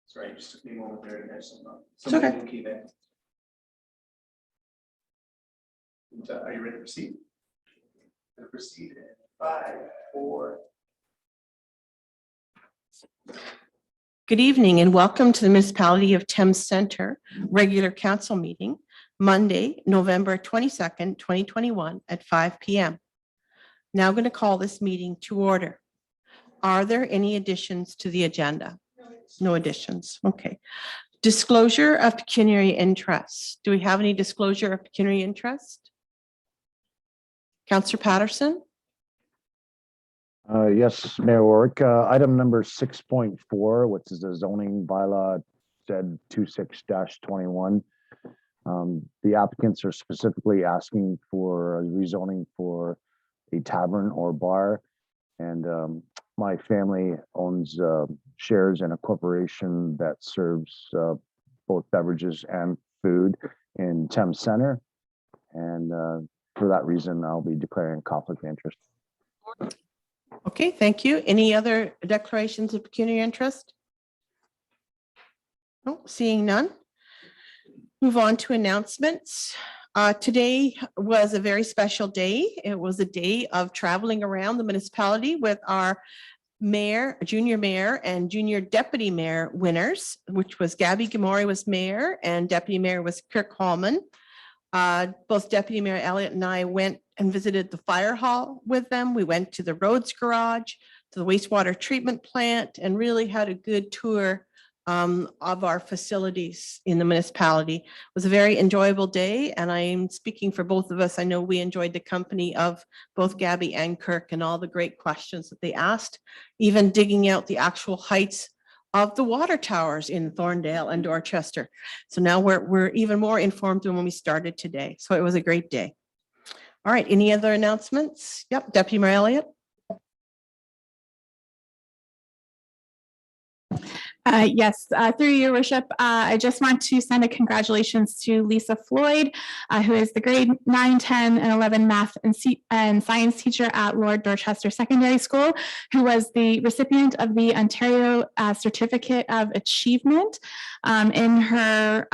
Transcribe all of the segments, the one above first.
Sorry, just took me a moment there to mention that. It's okay. Keep it. Are you ready to proceed? Proceed in 5, 4. Good evening and welcome to the Municipality of Thames Centre regular council meeting, Monday, November 22nd, 2021 at 5 p.m. Now I'm going to call this meeting to order. Are there any additions to the agenda? No additions. Okay. Disclosure of pecuniary interest. Do we have any disclosure of pecuniary interest? Councillor Patterson? Yes, Mayor Warwick. Item number 6.4, which is the zoning bylaw said 26-21. The applicants are specifically asking for a rezoning for a tavern or bar. And my family owns shares in a corporation that serves both beverages and food in Thames Centre. And for that reason, I'll be declaring conflict of interest. Okay, thank you. Any other declarations of pecuniary interest? No, seeing none. Move on to announcements. Today was a very special day. It was a day of traveling around the municipality with our mayor, junior mayor, and junior deputy mayor winners, which was Gabby Gamori was mayor and deputy mayor was Clerk. Both Deputy Mayor Elliott and I went and visited the fire hall with them. We went to the roads garage, to the wastewater treatment plant, and really had a good tour of our facilities in the municipality. It was a very enjoyable day, and I'm speaking for both of us. I know we enjoyed the company of both Gabby and Kirk and all the great questions that they asked, even digging out the actual heights of the water towers in Thorndale and Dorchester. So now we're even more informed than when we started today. So it was a great day. All right, any other announcements? Yep, Deputy Mayor Elliott. Yes, through your worship, I just want to send a congratulations to Lisa Floyd, who is the grade 9, 10, and 11 math and science teacher at Lord Dorchester Secondary School, who was the recipient of the Ontario Certificate of Achievement. In her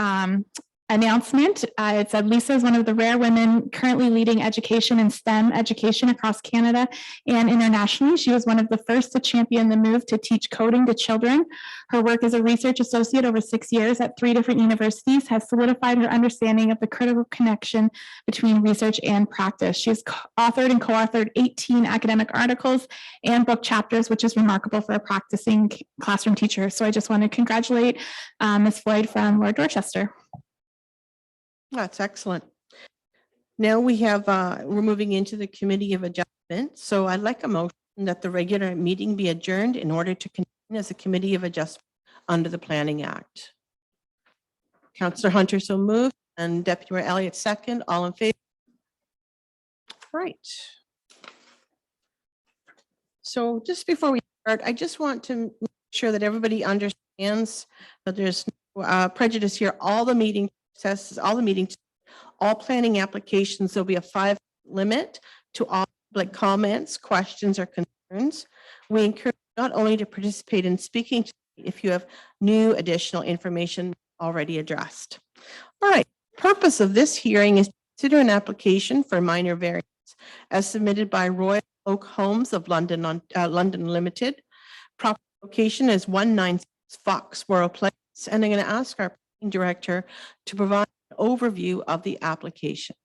announcement, it said Lisa is one of the rare women currently leading education in STEM education across Canada and internationally. She was one of the first to champion the move to teach coding to children. Her work as a research associate over 6 years at 3 different universities has solidified her understanding of the critical connection between research and practice. She has authored and co-authored 18 academic articles and book chapters, which is remarkable for a practicing classroom teacher. So I just want to congratulate Ms. Floyd from Lord Dorchester. That's excellent. Now we have, we're moving into the Committee of Adjustment. So I'd like a motion that the regular meeting be adjourned in order to continue as a Committee of Adjustment under the Planning Act. Councillor Hunter so moved and Deputy Mayor Elliott second. All in favor? Right. So just before we start, I just want to make sure that everybody understands that there's no prejudice here. All the meeting processes, all planning applications, there'll be a 5 limit to all public comments, questions, or concerns. We encourage not only to participate in speaking if you have new additional information already addressed. All right, purpose of this hearing is to consider an application for minor variance as submitted by Royal Oak Homes of London, London Limited. Property location is 196 Foxborough Place, and I'm going to ask our director to provide an overview of the application.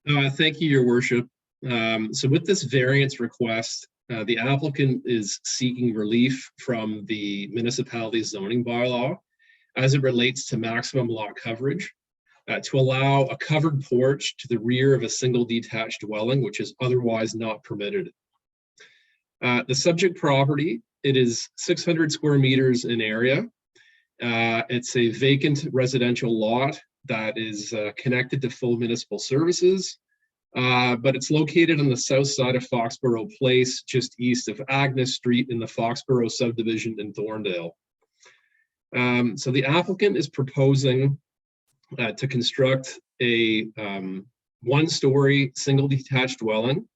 Thank you, Your Worship. So with this variance request, the applicant is seeking relief from the municipality's zoning bylaw as it relates to maximum lot coverage to allow a covered porch to the rear of a single detached dwelling, which is otherwise not permitted. The subject property, it is 600 square meters in area. It's a vacant residential lot that is connected to full municipal services, but it's located on the south side of Foxborough Place, just east of Agnes Street in the Foxborough subdivision in Thorndale. So the applicant is proposing to construct a 1-story single detached dwelling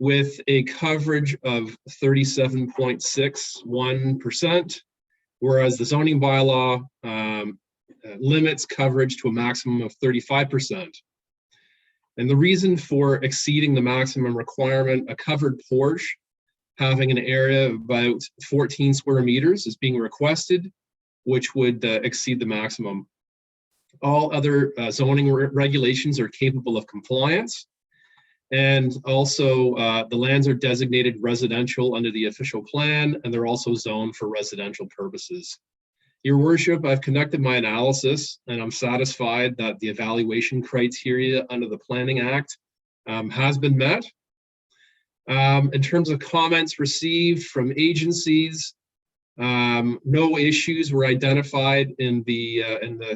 with a coverage of 37.61%. whereas the zoning bylaw limits coverage to a maximum of 35%. And the reason for exceeding the maximum requirement, a covered porch having an area of about 14 square meters is being requested, which would exceed the maximum. All other zoning regulations are capable of compliance. And also the lands are designated residential under the official plan, and they're also zoned for residential purposes. Your worship, I've conducted my analysis and I'm satisfied that the evaluation criteria under the Planning Act has been met. In terms of comments received from agencies, no issues were identified in the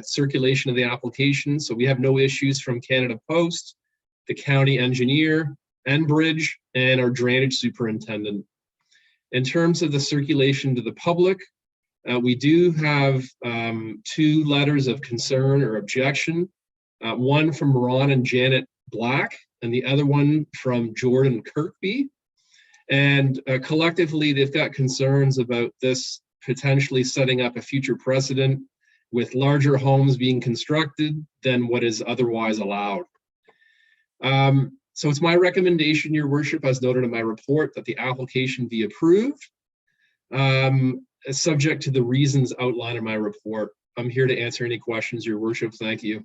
circulation of the application. So we have no issues from Canada Post, the county engineer, Enbridge, and our drainage superintendent. In terms of the circulation to the public, we do have 2 letters of concern or objection, one from Ron and Janet Black, and the other one from Jordan Kirkby. And collectively, they've got concerns about this potentially setting up a future precedent with larger homes being constructed than what is otherwise allowed. So it's my recommendation, Your Worship, as noted in my report, that the application be approved, subject to the reasons outlined in my report. I'm here to answer any questions, Your Worship. Thank you.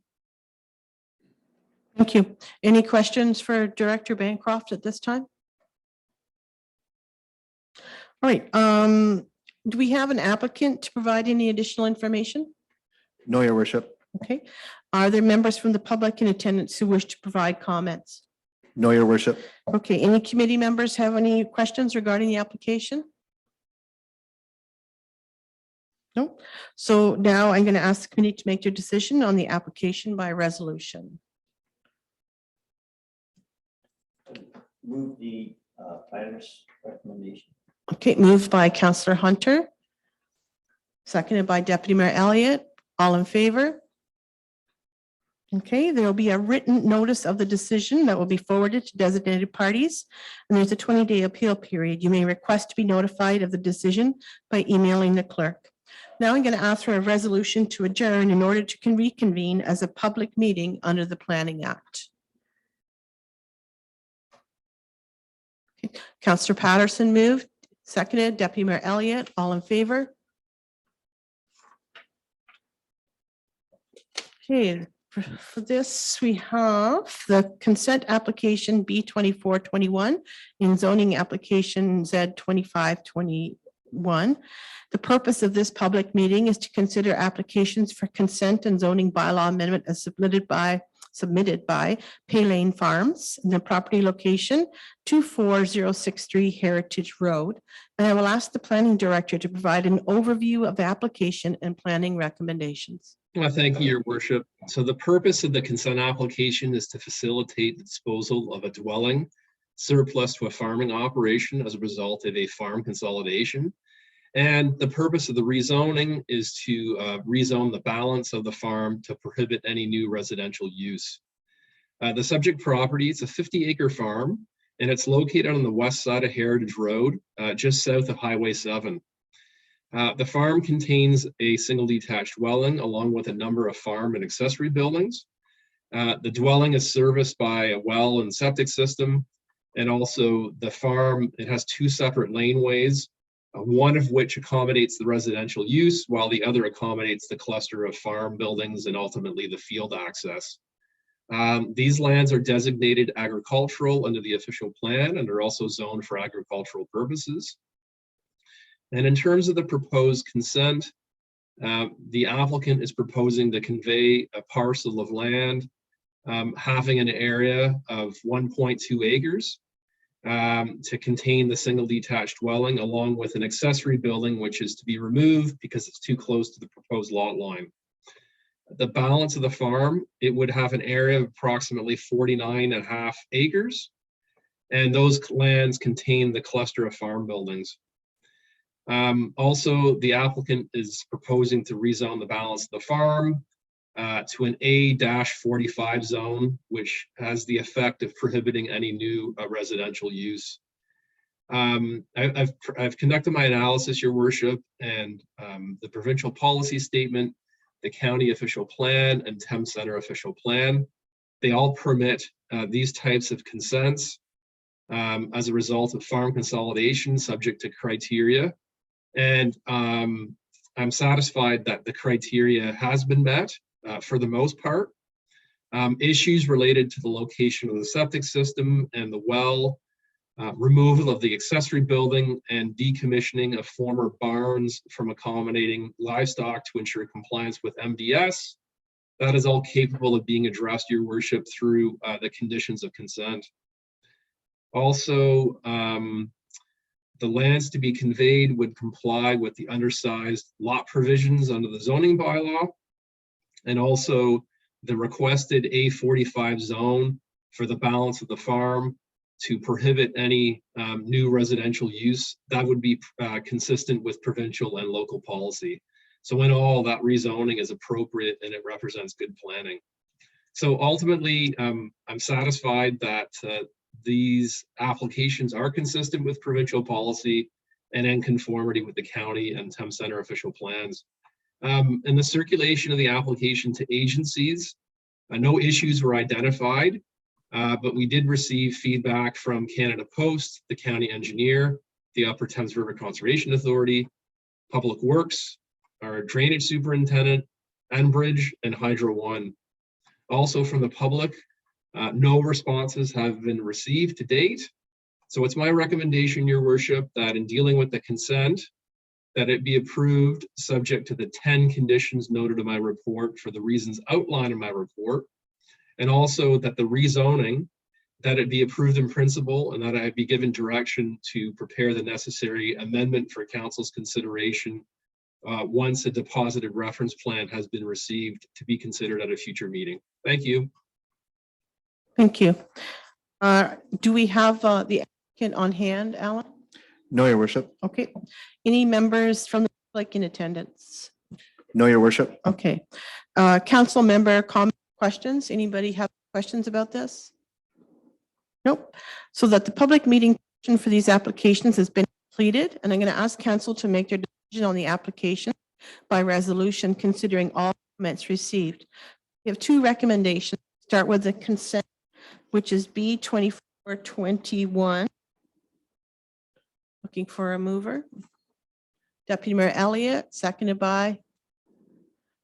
Thank you. Any questions for Director Bancroft at this time? All right. Do we have an applicant to provide any additional information? No, Your Worship. Okay. Are there members from the public in attendance who wish to provide comments? No, Your Worship. Okay. Any committee members have any questions regarding the application? No. So now I'm going to ask the committee to make their decision on the application by resolution. Move the planner's recommendation. Okay, moved by Councillor Hunter, seconded by Deputy Mayor Elliott. All in favor? Okay, there will be a written notice of the decision that will be forwarded to designated parties, and there's a 20-day appeal period. You may request to be notified of the decision by emailing the clerk. Now I'm going to ask for a resolution to adjourn in order to reconvene as a public meeting under the Planning Act. Okay. Councillor Patterson moved, seconded, Deputy Mayor Elliott, all in favor? Okay, for this, we have the consent application B2421 in zoning application Z2521. The purpose of this public meeting is to consider applications for consent and zoning bylaw amendment as submitted by Paylane Farms in the property location 24063 Heritage Road. And I will ask the planning director to provide an overview of the application and planning recommendations. Well, thank you, Your Worship. So the purpose of the consent application is to facilitate the disposal of a dwelling surplus to a farming operation as a result of a farm consolidation. And the purpose of the rezoning is to rezone the balance of the farm to prohibit any new residential use. The subject property is a 50-acre farm, and it's located on the west side of Heritage Road, just south of Highway 7. The farm contains a single detached dwelling along with a number of farm and accessory buildings. The dwelling is serviced by a well and septic system, and also the farm, it has 2 separate laneways, one of which accommodates the residential use, while the other accommodates the cluster of farm buildings and ultimately the field access. These lands are designated agricultural under the official plan and are also zoned for agricultural purposes. And in terms of the proposed consent, the applicant is proposing to convey a parcel of land having an area of 1.2 acres to contain the single detached dwelling, along with an accessory building which is to be removed because it's too close to the proposed lot line. The balance of the farm, it would have an area of approximately 49.5 acres, and those lands contain the cluster of farm buildings. Also, the applicant is proposing to rezone the balance of the farm to an A-45 zone, which has the effect of prohibiting any new residential use. I've conducted my analysis, Your Worship, and the provincial policy statement, the county official plan, and Thames Center official plan, they all permit these types of consents as a result of farm consolidation subject to criteria. And I'm satisfied that the criteria has been met for the most part. Issues related to the location of the septic system and the well, removal of the accessory building, and decommissioning of former barns from accommodating livestock to ensure compliance with MDS. That is all capable of being addressed, Your Worship, through the conditions of consent. Also, the lands to be conveyed would comply with the undersized lot provisions under the zoning bylaw, and also the requested A45 zone for the balance of the farm to prohibit any new residential use. That would be consistent with provincial and local policy. So in all, that rezoning is appropriate and it represents good planning. So ultimately, I'm satisfied that these applications are consistent with provincial policy and in conformity with the county and Thames Center official plans. In the circulation of the application to agencies, no issues were identified, but we did receive feedback from Canada Post, the county engineer, the Upper Thames River Conservation Authority, Public Works, our drainage superintendent, Enbridge, and Hydro One. Also from the public, no responses have been received to date. So it's my recommendation, Your Worship, that in dealing with the consent, that it be approved subject to the 10 conditions noted in my report for the reasons outlined in my report, and also that the rezoning, that it be approved in principle and that I be given direction to prepare the necessary amendment for council's consideration once a deposited reference plan has been received to be considered at a future meeting. Thank you. Thank you. Do we have the applicant on hand, Alan? No, Your Worship. Okay. Any members from the public in attendance? No, Your Worship. Okay. Council member comment questions? Anybody have questions about this? Nope. So that the public meeting for these applications has been completed, and I'm going to ask council to make their decision on the application by resolution considering all comments received. We have two recommendations. Start with the consent, which is B 2421. Looking for a mover. Deputy Mayor Elliott, seconded by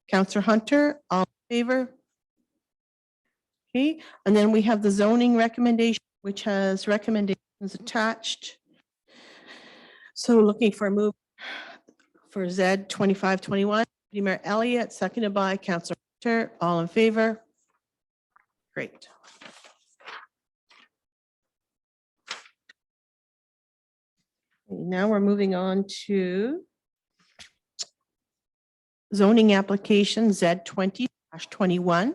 Councillor Hunter. All in favor? Okay, and then we have the zoning recommendation, which has recommendations attached. So looking for a move for Z 2521. Deputy Mayor Elliott, seconded by Councillor Hunter. All in favor? Great. Now we're moving on to zoning application Z 20-21.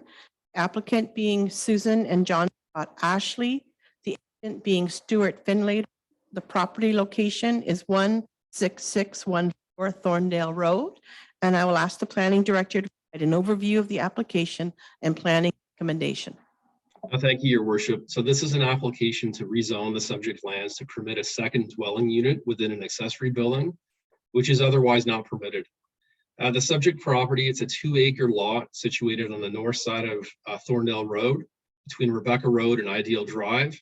Applicant being Susan and John Ashley, the applicant being Stuart Finlay. The property location is 16614 Thorndale Road. And I will ask the planning director to provide an overview of the application and planning recommendation. Thank you, Your Worship. So this is an application to rezone the subject lands to permit a second dwelling unit within an accessory building, which is otherwise not permitted. The subject property, it's a 2-acre lot situated on the north side of Thorndale Road between Rebecca Road and Ideal Drive.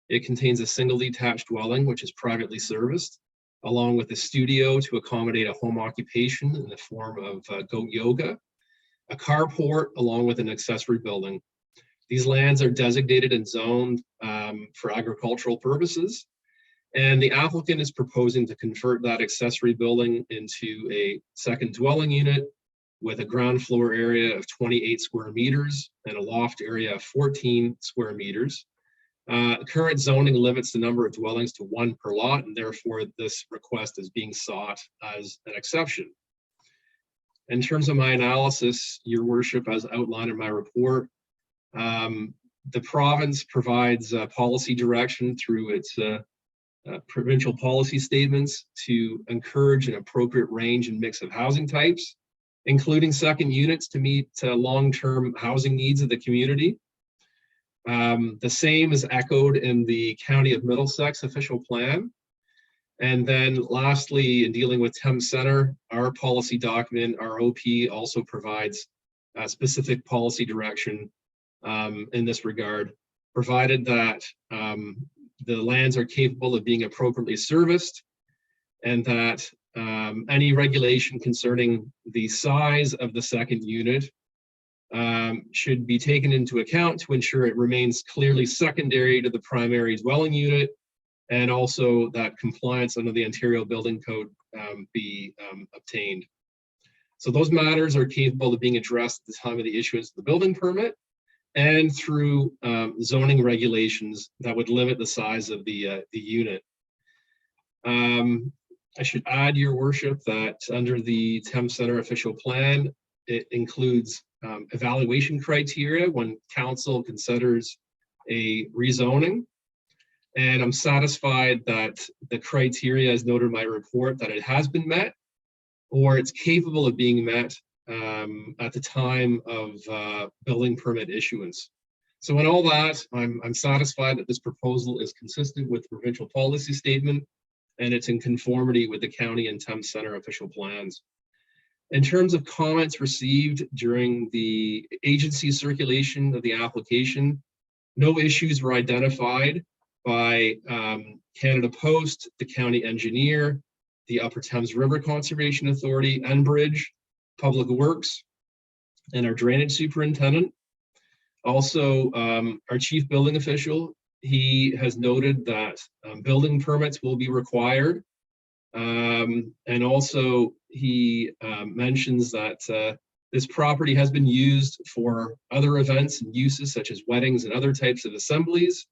It contains a single detached dwelling, which is privately serviced, along with a studio to accommodate a home occupation in the form of goat yoga, a carport, along with an accessory building. These lands are designated and zoned for agricultural purposes, and the applicant is proposing to convert that accessory building into a second dwelling unit with a ground floor area of 28 square meters and a loft area of 14 square meters. Current zoning limits the number of dwellings to 1 per lot, and therefore this request is being sought as an exception. In terms of my analysis, Your Worship, as outlined in my report, the province provides policy direction through its provincial policy statements to encourage an appropriate range and mix of housing types, including second units to meet long-term housing needs of the community. The same is echoed in the County of Middlesex official plan. And then lastly, in dealing with Thames Center, our policy document, our OP also provides specific policy direction in this regard, provided that the lands are capable of being appropriately serviced, and that any regulation concerning the size of the second unit should be taken into account to ensure it remains clearly secondary to the primary dwelling unit, and also that compliance under the Ontario Building Code be obtained. So those matters are capable of being addressed at the time of the issuance of the building permit and through zoning regulations that would limit the size of the unit. I should add, Your Worship, that under the Thames Center official plan, it includes evaluation criteria when council considers a rezoning. And I'm satisfied that the criteria, as noted in my report, that it has been met or it's capable of being met at the time of building permit issuance. So in all that, I'm satisfied that this proposal is consistent with the provincial policy statement, and it's in conformity with the county and Thames Center official plans. In terms of comments received during the agency circulation of the application, no issues were identified by Canada Post, the county engineer, the Upper Thames River Conservation Authority, Enbridge, Public Works, and our drainage superintendent. Also, our chief building official, he has noted that building permits will be required. And also he mentions that this property has been used for other events and uses such as weddings and other types of assemblies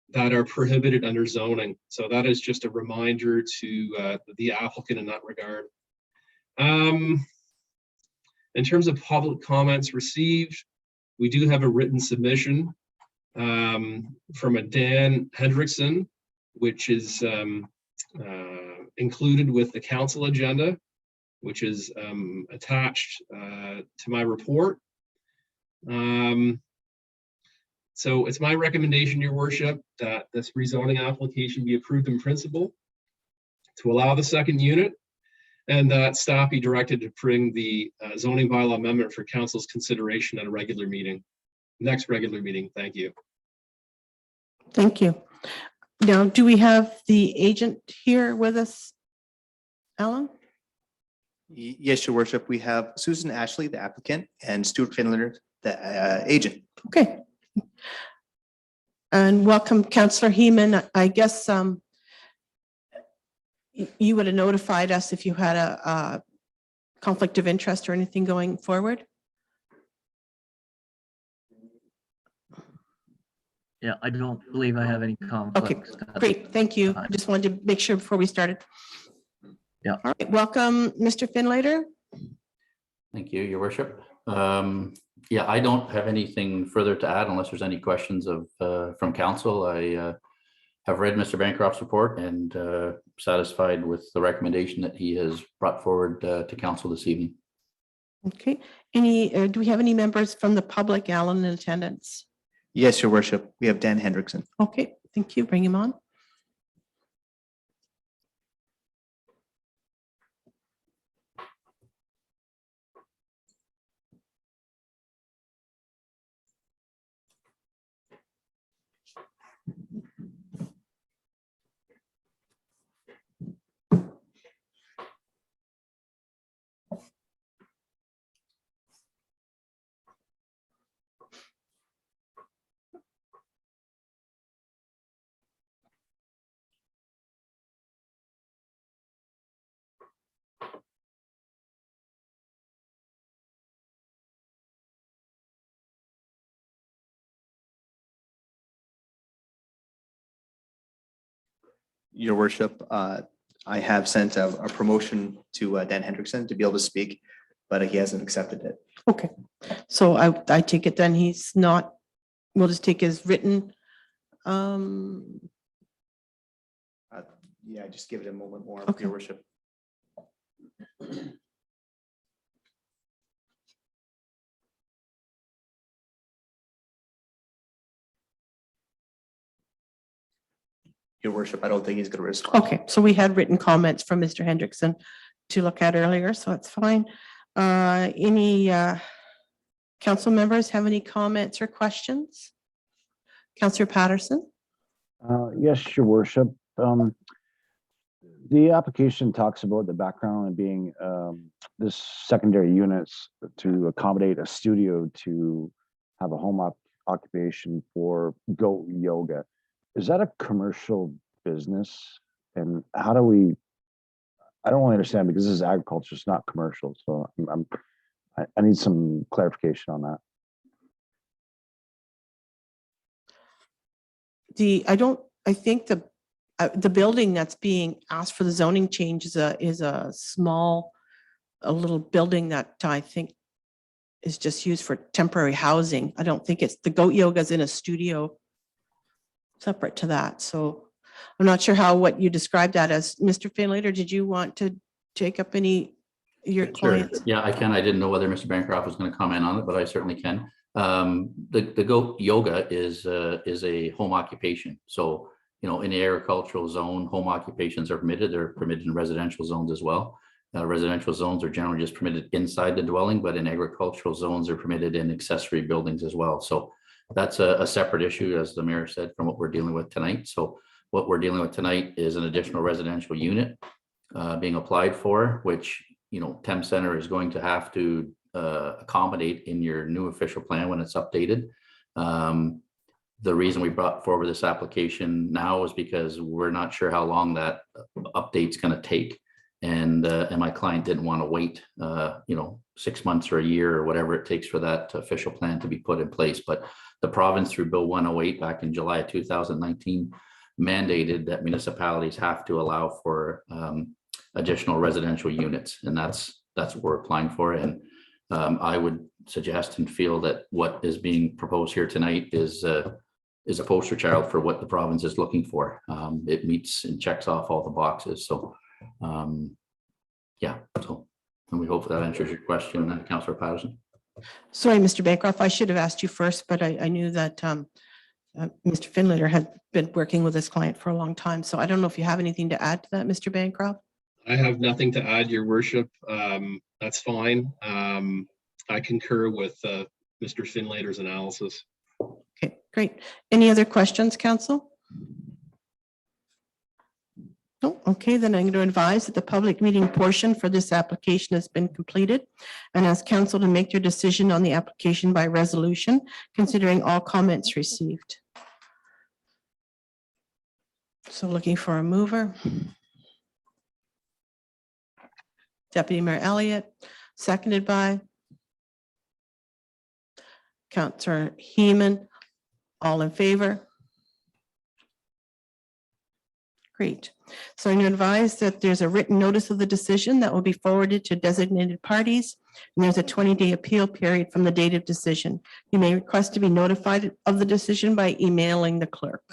that are prohibited under zoning. So that is just a reminder to the applicant in that regard. In terms of public comments received, we do have a written submission from a Dan Hendrickson, which is included with the council agenda, which is attached to my report. So it's my recommendation, Your Worship, that this rezoning application be approved in principle to allow the second unit, and that staff be directed to bring the zoning bylaw amendment for council's consideration at a regular meeting, next regular meeting. Thank you. Thank you. Now, do we have the agent here with us, Alan? Yes, Your Worship. We have Susan Ashley, the applicant, and Stuart Finlander, the agent. Okay. And welcome, Councillor Heeman. I guess you would have notified us if you had a conflict of interest or anything going forward? Yeah, I don't believe I have any Okay, conflicts. great. Thank you. I just wanted to make sure before we started. Yeah. All right, welcome, Mr. Finlater. Thank you, Your Worship. Yeah, I don't have anything further to add unless there's any questions of from council. I have read Mr. Bancroft's report and satisfied with the recommendation that he has brought forward to council this evening. Okay, do we have any members from the public, Alan, in attendance? Yes, Your Worship. We have Dan Hendrickson. Okay, thank you. Bring him on. Your Worship, I have sent a promotion to Dan Hendrickson to be able to speak, but he hasn't accepted it. Okay, so I take it then he's not, we'll just take his written. Yeah, just give it a moment more, Okay. Your Worship. Your worship, I don't think he's going to respond. Okay, so we had written comments from Mr. Hendrickson to look at earlier, so it's fine. Any council members have any comments or questions? Councillor Patterson? Yes, your worship. The application talks about the background and being this secondary units to accommodate a studio to have a home occupation for goat yoga. Is that a commercial business? And how do we, I don't really understand because this is agriculture, it's not commercial. So I need some clarification on that. I think the building that's being asked for the zoning change is a small, a little building that I think is just used for temporary housing. I don't think it's, the goat yoga's in a studio separate to that. So I'm not sure what you described that as. Mr. Finlater, did you want to take up your Sure. clients? Yeah, I can. I didn't know whether Mr. Bancroft was going to comment on it, but I certainly can. The goat yoga is a home occupation. So, you know, in the agricultural zone, home occupations are permitted. They're permitted in residential zones as well. Residential zones are generally just permitted inside the dwelling, but in agricultural zones are permitted in accessory buildings as well. So that's a separate issue, as the mayor said, from what we're dealing with tonight. So what we're dealing with tonight is an additional residential unit being applied for, which, you know, Thames Center is going to have to accommodate in your new official plan when it's updated. The reason we brought forward this application now is because we're not sure how long that update's going to take. And my client didn't want to wait, 6 months or a year or whatever it takes for that official plan to be put in place. But the province, through Bill 108 back in July of 2019, mandated that municipalities have to allow for additional residential units, and that's what we're applying for. And I would suggest and feel that what is being proposed here tonight is a poster child for what the province is looking for. It meets and checks off all the boxes. So, and we hope that answers your question, Councillor Patterson. Sorry, Mr. Bancroft, I should have asked you first, but I knew that Mr. Finlater had been working with this client for a long time. So I don't know if you have anything to add to that, Mr. Bancroft? I have nothing to add, your worship. That's fine. I concur with Mr. Finlater's analysis. Okay, great. Any other questions, council? No, okay, then I'm going to advise that the public meeting portion for this application has been completed and ask council to make their decision on the application by resolution, considering all comments received. So looking for a mover. Deputy Mayor Elliott, seconded by Councillor Heeman. All in favor? Great. So I'm advised that there's a written notice of the decision that will be forwarded to designated parties. And there's a 20-day appeal period from the date of decision. You may request to be notified of the decision by emailing the clerk.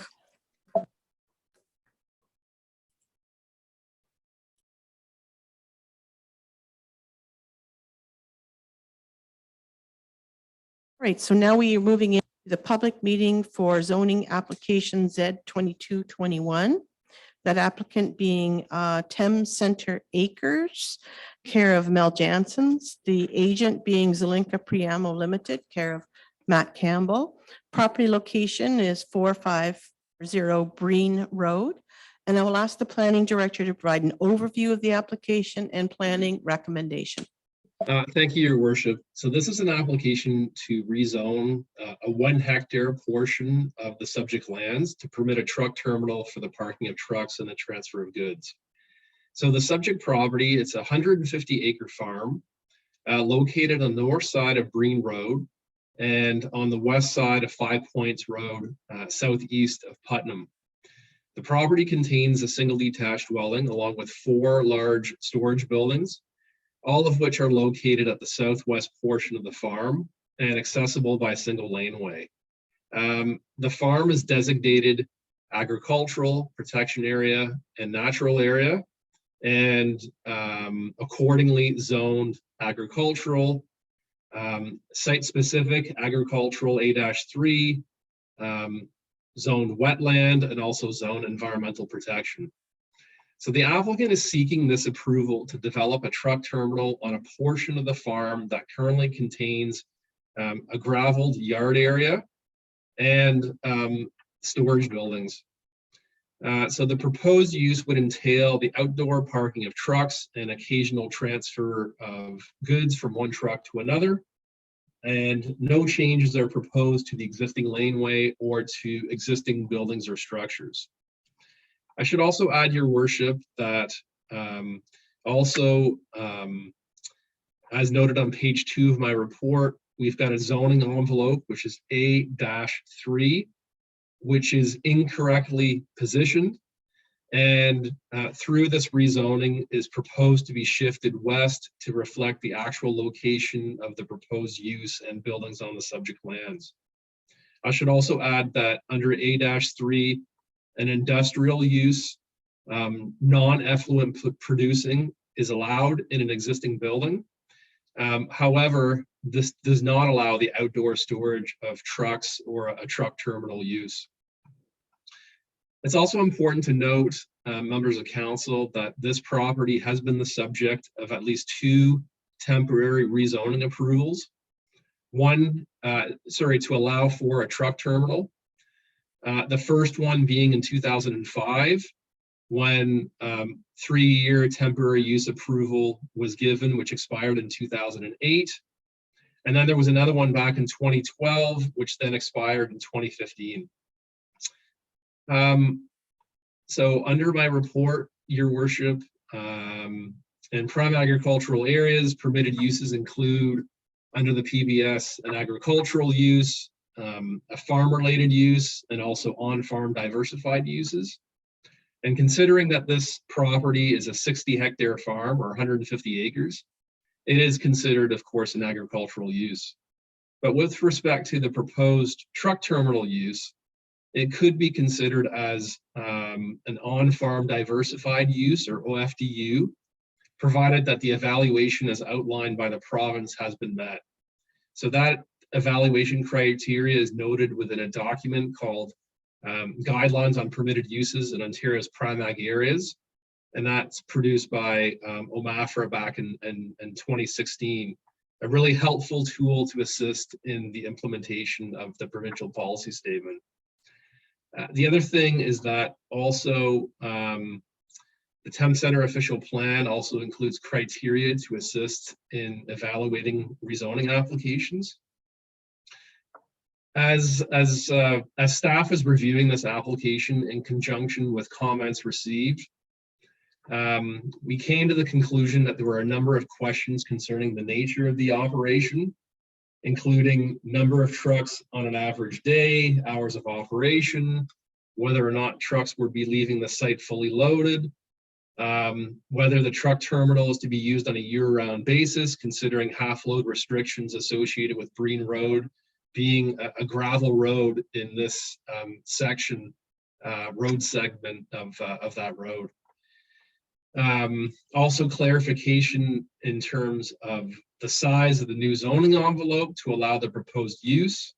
Right, so now we are moving into the public meeting for zoning application Z 2221. That applicant being Thames Center Acres, care of Mel Jansen's, the agent being Zelinka Priamo Limited, care of Matt Campbell. Property location is 450 Breen Road. And I will ask the planning director to provide an overview of the application and planning recommendation. Thank you, your worship. So this is an application to rezone a 1 hectare portion of the subject lands to permit a truck terminal for the parking of trucks and the transfer of goods. So the subject property, it's a 150-acre farm located on the north side of Breen Road and on the west side of 5 Points Road, southeast of Putnam. The property contains a single detached dwelling along with 4 large storage buildings, all of which are located at the southwest portion of the farm and accessible by a single laneway. The farm is designated agricultural, protection area, and natural area, and accordingly zoned agricultural, site-specific agricultural A-3, zoned wetland, and also zone environmental protection. So the applicant is seeking this approval to develop a truck terminal on a portion of the farm that currently contains a graveled yard area and storage buildings. So the proposed use would entail the outdoor parking of trucks and occasional transfer of goods from one truck to another. And no changes are proposed to the existing laneway or to existing buildings or structures. I should also add, Your Worship, that as noted on page 2 of my report, we've got a zoning envelope, which is A-3, which is incorrectly positioned. And through this rezoning is proposed to be shifted west to reflect the actual location of the proposed use and buildings on the subject lands. I should also add that under A-3, an industrial use, non-effluent producing is allowed in an existing building. However, this does not allow the outdoor storage of trucks or a truck terminal use. It's also important to note, members of council, that this property has been the subject of at least 2 temporary rezoning approvals. One, to allow for a truck terminal. The first one being in 2005, when 3-year temporary use approval was given, which expired in 2008. And then there was another one back in 2012, which then expired in 2015. So under my report, Your Worship, in prime agricultural areas, permitted uses include, under the PBS, an agricultural use, a farm-related use, and also on-farm diversified uses. And considering that this property is a 60-hectare farm or 150 acres, it is considered, of course, an agricultural use. But with respect to the proposed truck terminal use, it could be considered as an on-farm diversified use, or OFDU, provided that the evaluation as outlined by the province has been met. So that evaluation criteria is noted within a document called Guidelines on Permitted Uses in Ontario's Prime Ag Areas, and that's produced by OMAFRA back in 2016. A really helpful tool to assist in the implementation of the provincial policy statement. The other thing is that also the Thames Centre official plan also includes criteria to assist in evaluating rezoning applications. As staff is reviewing this application in conjunction with comments received, we came to the conclusion that there were a number of questions concerning the nature of the operation, including number of trucks on an average day, hours of operation, whether or not trucks would be leaving the site fully loaded, whether the truck terminal is to be used on a year-round basis, considering half-load restrictions associated with Breen Road being a gravel road in this road segment of that road. Also clarification in terms of the size of the new zoning envelope to allow the proposed use.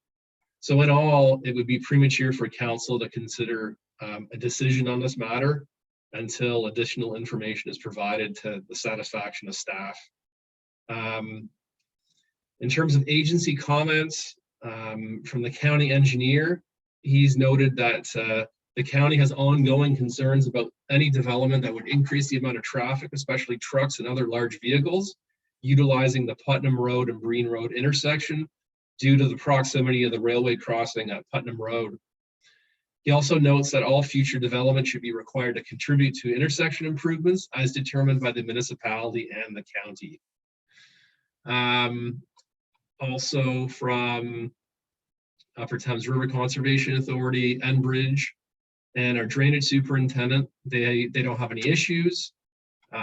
So in all, it would be premature for council to consider a decision on this matter until additional information is provided to the satisfaction of staff. In terms of agency comments from the county engineer, he's noted that the county has ongoing concerns about any development that would increase the amount of traffic, especially trucks and other large vehicles, utilizing the Putnam Road and Breen Road intersection due to the proximity of the railway crossing at Putnam Road. He also notes that all future development should be required to contribute to intersection improvements as determined by the municipality and the county. Also from Upper Thames River Conservation Authority, Enbridge, and our drainage superintendent, they don't have any issues.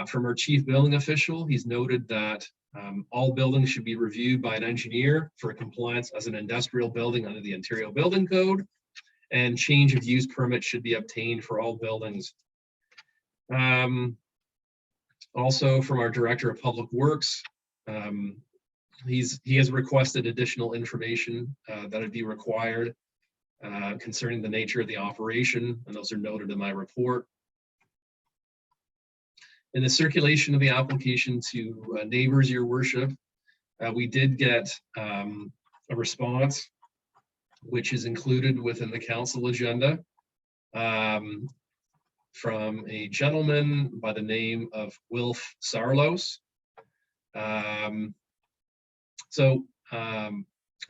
From our chief building official, he's noted that all buildings should be reviewed by an engineer for compliance as an industrial building under the Ontario Building Code, and change of use permit should be obtained for all buildings. Also from our director of public works, he has requested additional information that would be required concerning the nature of the operation, and those are noted in my report. In the circulation of the application to neighbors, Your Worship, we did get a response, which is included within the council agenda, from a gentleman by the name of Wilf Sarlos.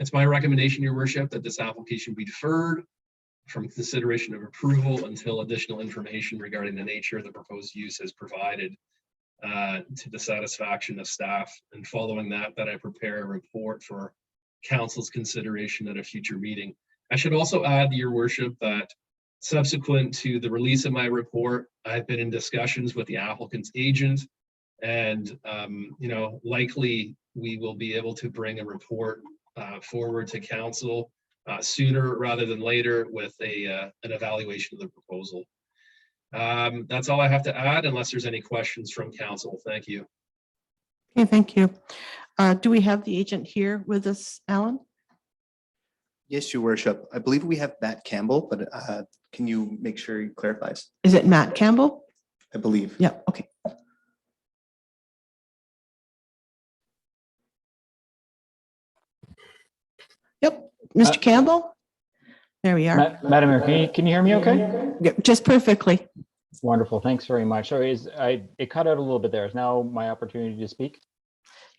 It's my recommendation, Your Worship, that this application be deferred from consideration of approval until additional information regarding the nature of the proposed use is provided to the satisfaction of staff. And following that, I prepare a report for council's consideration at a future meeting. I should also add, Your Worship, that subsequent to the release of my report, I've been in discussions with the applicant's agent, and likely we will be able to bring a report forward to council sooner rather than later with an evaluation of the proposal. That's all I have to add, unless there's any questions from council. Thank you. Okay, thank you. Do we have the agent here with us, Alan? Yes, Your Worship. I believe we have Matt Campbell, but can you make sure he clarifies? Is it Matt Campbell? I believe. Yeah, okay. Yep, Mr. Campbell? There we are. Madam Mayor, can you hear me okay? Yep, just perfectly. Wonderful, thanks very much. So it cut out a little bit there. Is now my opportunity to speak?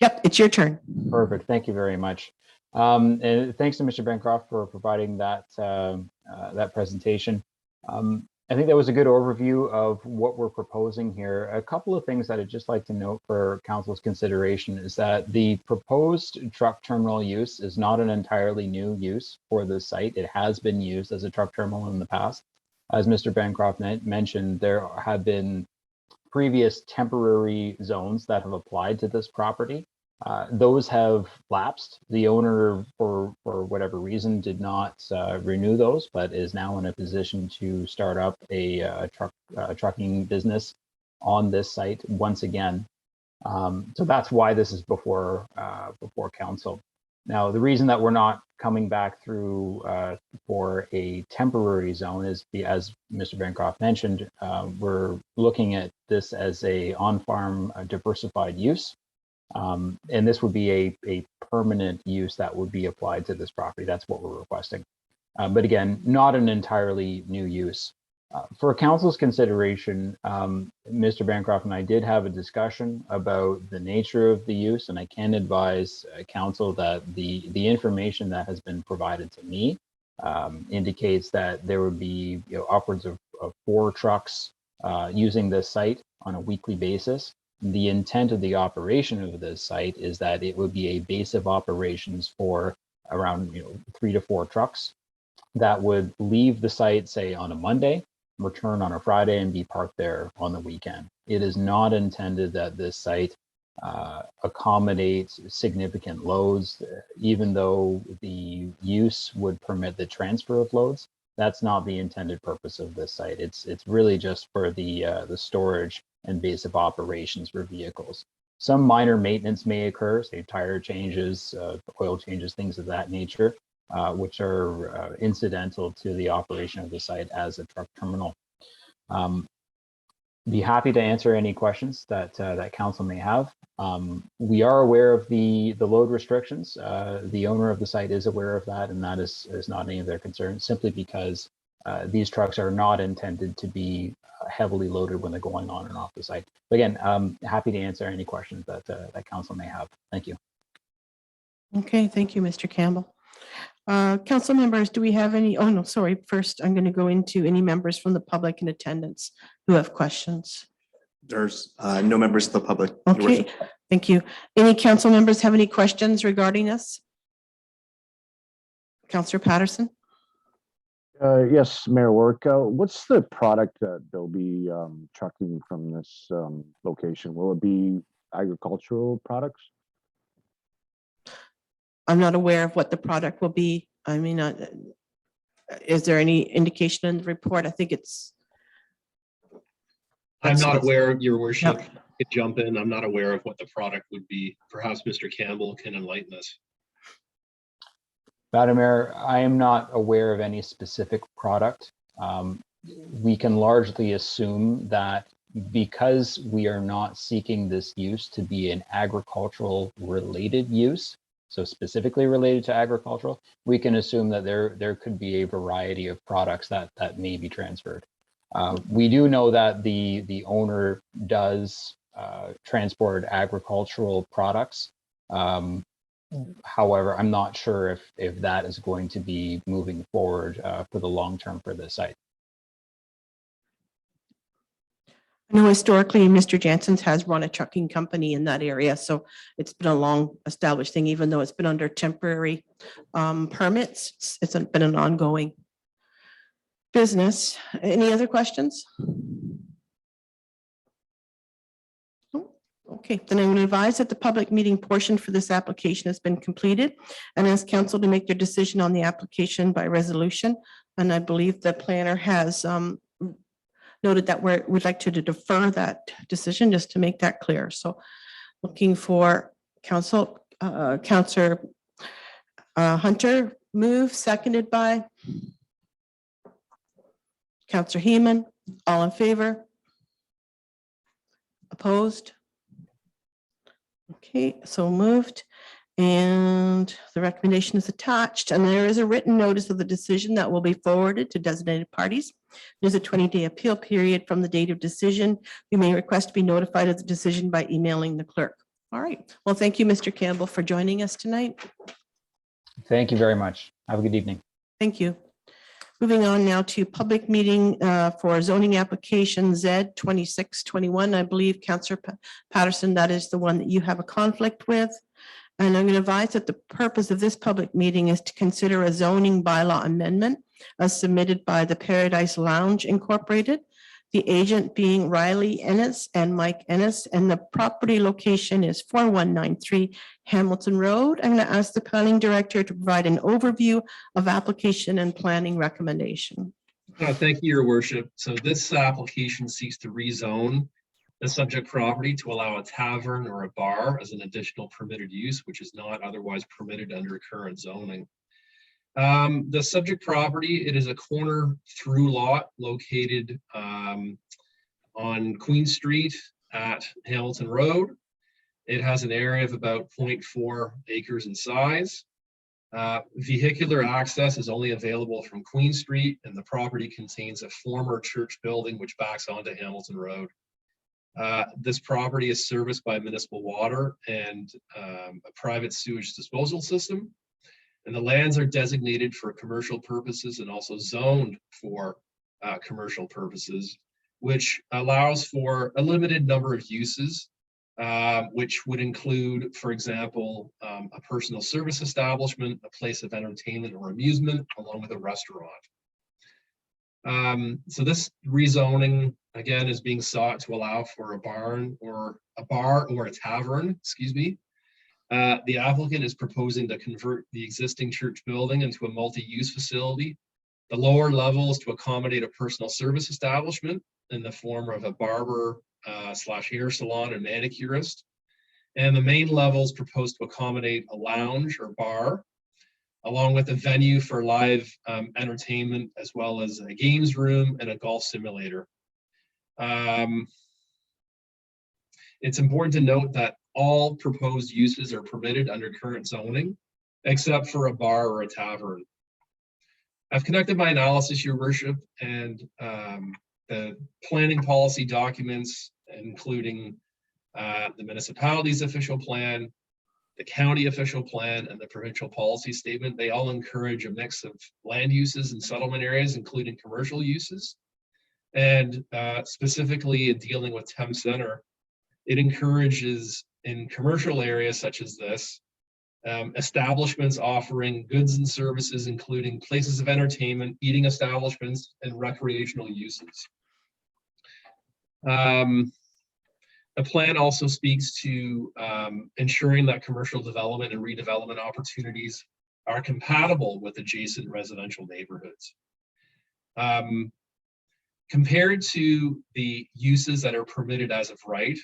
Yep, it's your turn. Perfect, thank you very much. And thanks to Mr. Bancroft for providing that that presentation. I think that was a good overview of what we're proposing here. A couple of things that I'd just like to note for council's consideration is that the proposed truck terminal use is not an entirely new use for the site. It has been used as a truck terminal in the past. As Mr. Bancroft mentioned, there have been previous temporary zones that have applied to this property. Those have lapsed. The owner, for whatever reason, did not renew those, but is now in a position to start up a trucking business on this site once again. So that's why this is before council. Now, the reason that we're not coming back through for a temporary zone is, as Mr. Bancroft mentioned, we're looking at this as a on-farm diversified use. And this would be a permanent use that would be applied to this property. That's what we're requesting. But again, not an entirely new use. For council's consideration, Mr. Bancroft and I did have a discussion about the nature of the use, and I can advise council that the information that has been provided to me indicates that there would be upwards of 4 trucks using this site on a weekly basis. The intent of the operation of this site is that it would be a base of operations for around 3 to 4 trucks that would leave the site, say, on a Monday, return on a Friday, and be parked there on the weekend. It is not intended that this site accommodates significant loads, even though the use would permit the transfer of loads. That's not the intended purpose of this site. It's really just for the storage and base of operations for vehicles. Some minor maintenance may occur, say tire changes, oil changes, things of that nature, which are incidental to the operation of the site as a truck terminal. Be happy to answer any questions that council may have. We are aware of the load restrictions. The owner of the site is aware of that, and that is not any of their concerns, simply because these trucks are not intended to be heavily loaded when they're going on and off the site. But again, happy to answer any questions that council may have. Thank you. Okay, thank you, Mr. Campbell. Council members, do we have any? Oh, no, sorry. First, I'm going to go into any members from the public in attendance who have questions. There's no members of the public. Your Okay, Worship. thank you. Any council members have any questions regarding this? Councillor Patterson? Yes, Mayor Work. What's the product that they'll be trucking from this location? Will it be agricultural products? I'm not aware of what the product will be. I mean, is there any indication in the report? I think it's. I'm not aware, Your Worship. I could jump in. I'm not aware of what the product would be. Perhaps Mr. Campbell can enlighten us. Madam Mayor, I am not aware of any specific product. We can largely assume that because we are not seeking this use to be an agricultural related use, so specifically related to agricultural, we can assume that there could be a variety of products that may be transferred. We do know that the owner does transport agricultural products. However, I'm not sure if that is going to be moving forward for the long term for this site. I know historically, Mr. Jansen's has run a trucking company in that area, so it's been a long established thing, even though it's been under temporary permits. It's been an ongoing business. Any other questions? Okay, then I'm going to advise that the public meeting portion for this application has been completed and ask council to make their decision on the application by resolution. And I believe the planner has noted that we'd like to defer that decision just to make that clear. So looking for council, Councillor Hunter, move, seconded by Councillor Heeman. All in favor? Opposed? Okay, so moved. And the recommendation is attached, and there is a written notice of the decision that will be forwarded to designated parties. There's a 20-day appeal period from the date of decision. You may request to be notified of the decision by emailing the clerk. All right. Well, thank you, Mr. Campbell, for joining us tonight. Thank you very much. Have a good evening. Thank you. Moving on now to public meeting for zoning application Z 2621. I believe, Councillor Patterson, that is the one that you have a conflict with. And I'm going to advise that the purpose of this public meeting is to consider a zoning bylaw amendment as submitted by the Paradise Lounge Incorporated, the agent being Riley Ennis and Mike Ennis, and the property location is 4193 Hamilton Road. I'm going to ask the planning director to provide an overview of application and planning recommendation. Thank you, Your Worship. So this application seeks to rezone the subject property to allow a tavern or a bar as an additional permitted use, which is not otherwise permitted under current zoning. The subject property, it is a corner through lot located on Queen Street at Hamilton Road. It has an area of about 0.4 acres in size. Vehicular access is only available from Queen Street, and the property contains a former church building which backs onto Hamilton Road. This property is serviced by municipal water and a private sewage disposal system. And the lands are designated for commercial purposes and also zoned for commercial purposes, which allows for a limited number of uses, which would include, for example, a personal service establishment, a place of entertainment or amusement, along with a restaurant. So this rezoning, again, is being sought to allow for a bar or a tavern, excuse me. The applicant is proposing to convert the existing church building into a multi-use facility. The lower level is to accommodate a personal service establishment in the form of a barber / hair salon and manicurist. And the main level is proposed to accommodate a lounge or bar, along with a venue for live entertainment, as well as a games room and a golf simulator. It's important to note that all proposed uses are permitted under current zoning, except for a bar or a tavern. I've conducted my analysis, Your Worship, and the planning policy documents, including the municipality's official plan, the county official plan, and the provincial policy statement, they all encourage a mix of land uses and settlement areas, including commercial uses. And specifically in dealing with Thames Center, it encourages in commercial areas such as this, establishments offering goods and services, including places of entertainment, eating establishments, and recreational uses. The plan also speaks to ensuring that commercial development and redevelopment opportunities are compatible with adjacent residential neighborhoods. Compared to the uses that are permitted as of right,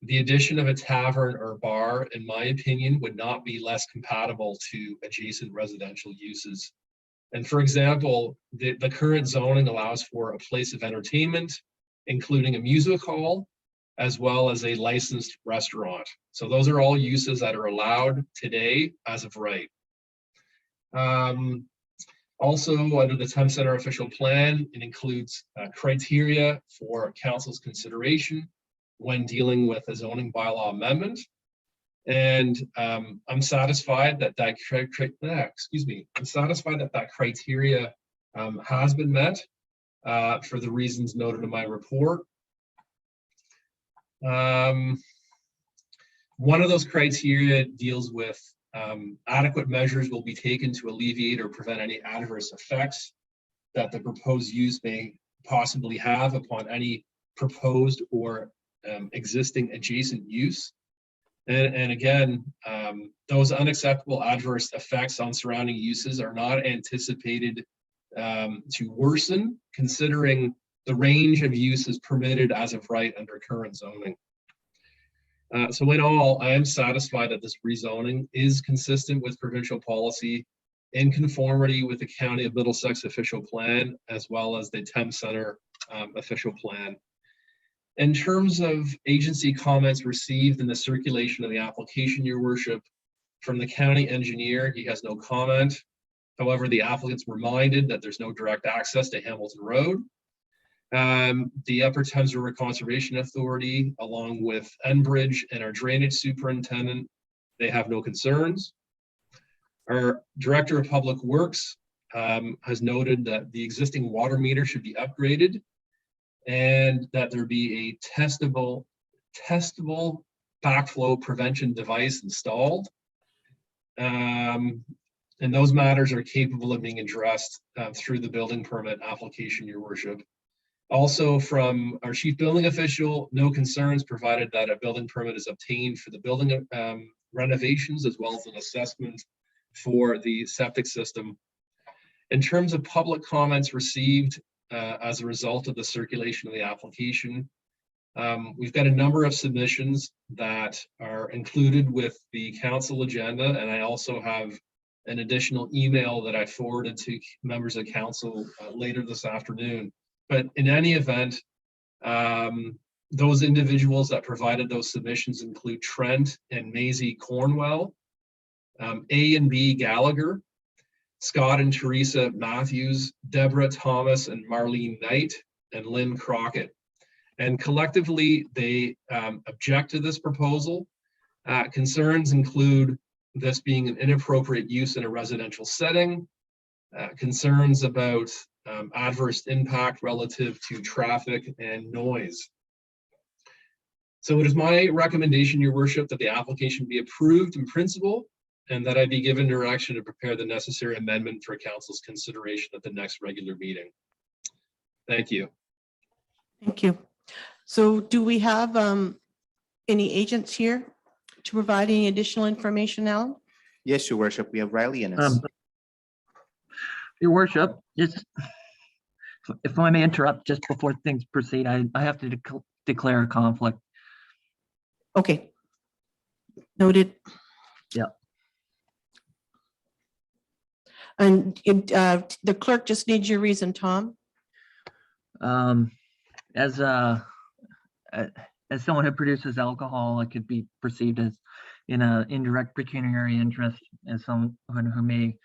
the addition of a tavern or bar, in my opinion, would not be less compatible to adjacent residential uses. And for example, the current zoning allows for a place of entertainment, including a music hall, as well as a licensed restaurant. So those are all uses that are allowed today as of right. Also, under the Thames Center official plan, it includes criteria for council's consideration when dealing with a zoning bylaw amendment. And I'm satisfied that that criteria has been met for the reasons noted in my report. One of those criteria deals with adequate measures will be taken to alleviate or prevent any adverse effects that the proposed use may possibly have upon any proposed or existing adjacent use. And again, those unacceptable adverse effects on surrounding uses are not anticipated to worsen, considering the range of uses permitted as of right under current zoning. So in all, I am satisfied that this rezoning is consistent with provincial policy, in conformity with the County of Middlesex official plan, as well as the Thames Center official plan. In terms of agency comments received in the circulation of the application, Your Worship, from the county engineer, he has no comment. However, the applicant's reminded that there's no direct access to Hamilton Road. The Upper Thames River Conservation Authority, along with Enbridge and our drainage superintendent, they have no concerns. Our Director of Public Works has noted that the existing water meter should be upgraded and that there be a testable backflow prevention device installed. And those matters are capable of being addressed through the building permit application, Your Worship. Also, from our chief building official, no concerns, provided that a building permit is obtained for the building renovations, as well as an assessment for the septic system. In terms of public comments received as a result of the circulation of the application, we've got a number of submissions that are included with the council agenda, and I also have an additional email that I forwarded to members of council later this afternoon. But in any event, those individuals that provided those submissions include Trent and Maisie Cornwell, A and B Gallagher, Scott and Teresa Matthews, Deborah Thomas and Marlene Knight, and Lynn Crockett. And collectively, they object to this proposal. Concerns include this being an inappropriate use in a residential setting, concerns about adverse impact relative to traffic and noise. So it is my recommendation, Your Worship, that the application be approved in principle and that I be given direction to prepare the necessary amendment for council's consideration at the next regular meeting. Thank you. Thank you. So do we have any agents here to provide any additional information, Alan? Yes, Your Worship, we have Riley Ennis. Your Worship, just if I may interrupt just before things proceed, I have to declare a conflict. Okay. Noted. Yeah. And the clerk just needs your reason, Tom. As someone who produces alcohol, it could be perceived as in an indirect pecuniary interest as someone who may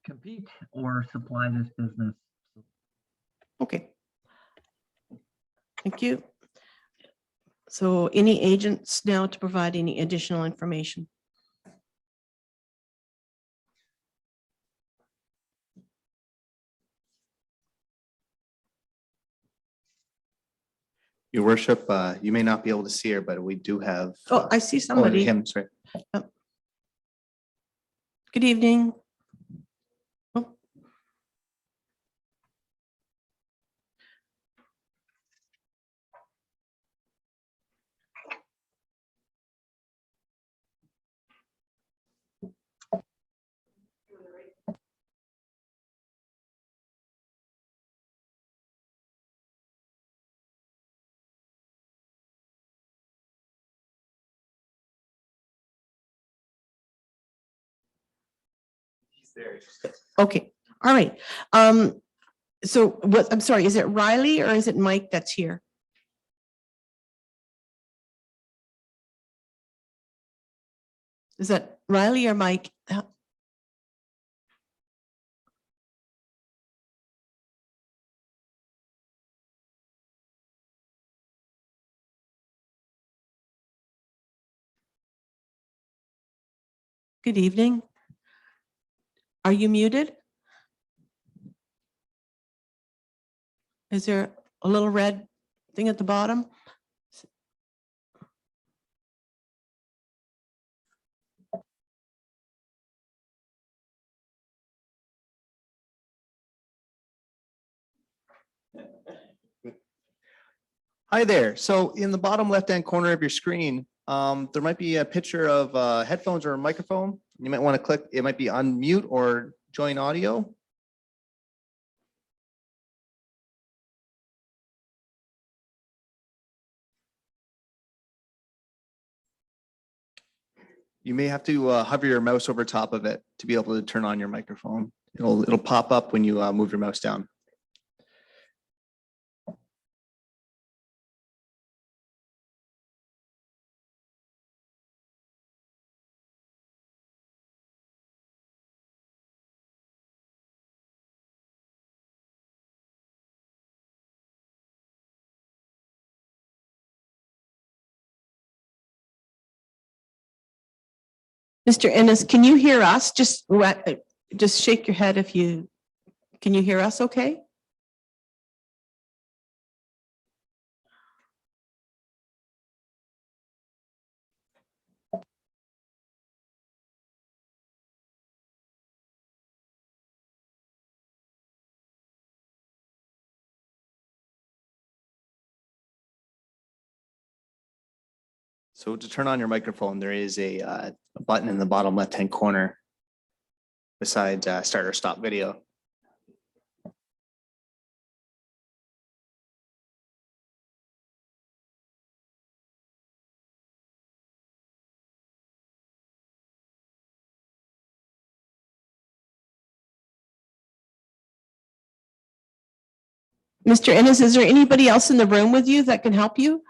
compete or supply this business. Okay. Thank you. So any agents now to provide any additional information? Your Worship, you may not be able to see her, but we do have. Oh, I see somebody. Him, sorry. Good evening. It's there. Okay, all right. So what, I'm sorry, is it Riley or is it Mike that's here? Is that Riley or Mike? Good evening. Are you muted? Is there a little red thing at the bottom? Hi there. So in the bottom left-hand corner of your screen, there might be a picture of headphones or a microphone. You might want to click, it might be unmute or join audio. You may have to hover your mouse over top of it to be able to turn on your microphone. It'll pop up when you move your mouse down. Mr. Ennis, can you hear us? Just shake your head if you, can you hear us okay? So to turn on your microphone, there is a button in the bottom left-hand corner besides start or stop video. Mr. Ennis, is there anybody else in the room with you that can help you?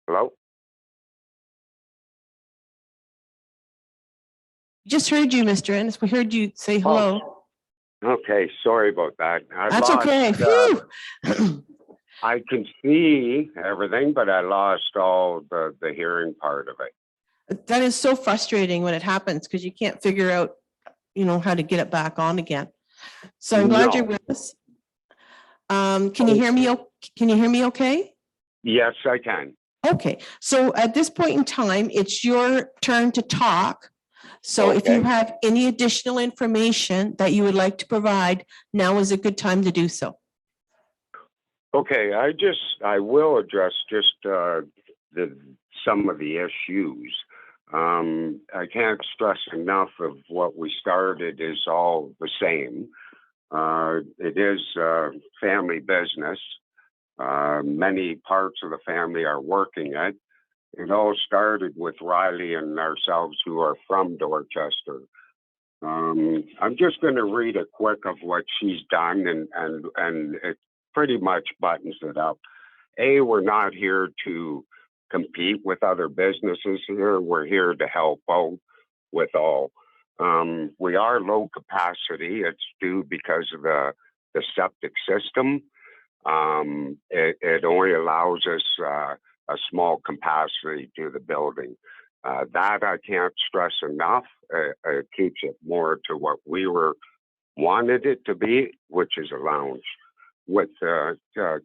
Hello? Just heard you, Mr. Ennis. We heard you say hello. Okay, sorry about that. That's okay. Phew. I can see everything, but I lost all the hearing part of it. That is so frustrating when it happens because you can't figure out, how to get it back on again. So I'm glad you're No. with us. Can you hear me? Can you hear me okay? Yes, I can. Okay, so at this point in time, it's your turn to talk. So if you Okay. have any additional information that you would like to provide, now is a good time to do so. Okay, I will address just some of the issues. I can't stress enough of what we started is all the same. It is family business. Many parts of the family are working it. It all started with Riley and ourselves who are from Dorchester. I'm just going to read a quick of what she's done and it pretty much buttons it up. We're not here to compete with other businesses here. We're here to help out with all. We are low capacity. It's due because of the septic system. It only allows us a small capacity to the building. That I can't stress enough. It keeps it more to what we wanted it to be, which is a lounge with a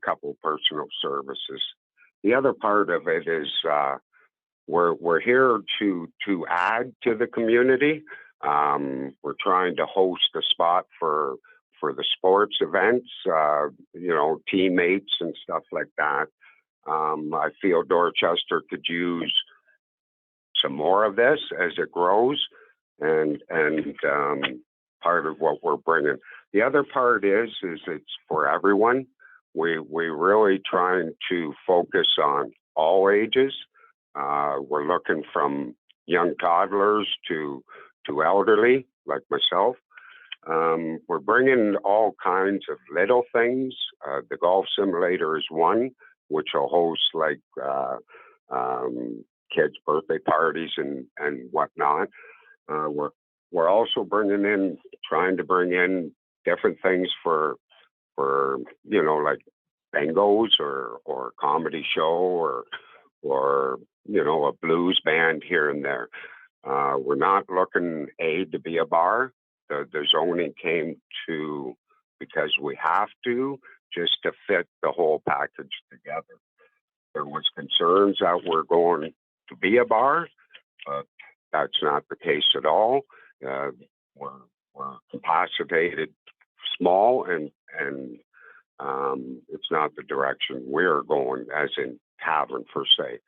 couple personal services. the other part of it is we're here to add to the community. We're trying to host a spot for the sports events, teammates and stuff like that. I feel Dorchester could use some more of this as it grows, and part of what we're bringing. The other part is it's for everyone. We're really trying to focus on all ages. We're looking from young toddlers to elderly like myself. We're bringing all kinds of little things. The golf simulator is one, which will host like kids' birthday parties and whatnot. We're also trying to bring in different things for like bingos or comedy show or a blues band here and there. We're not looking to be a bar. The zoning came to because we have to, just to fit the whole package together. There was concerns that we're going to be a bar, but that's not the case at all. We're capacitated small, and it's not the direction we're going, as in tavern per se.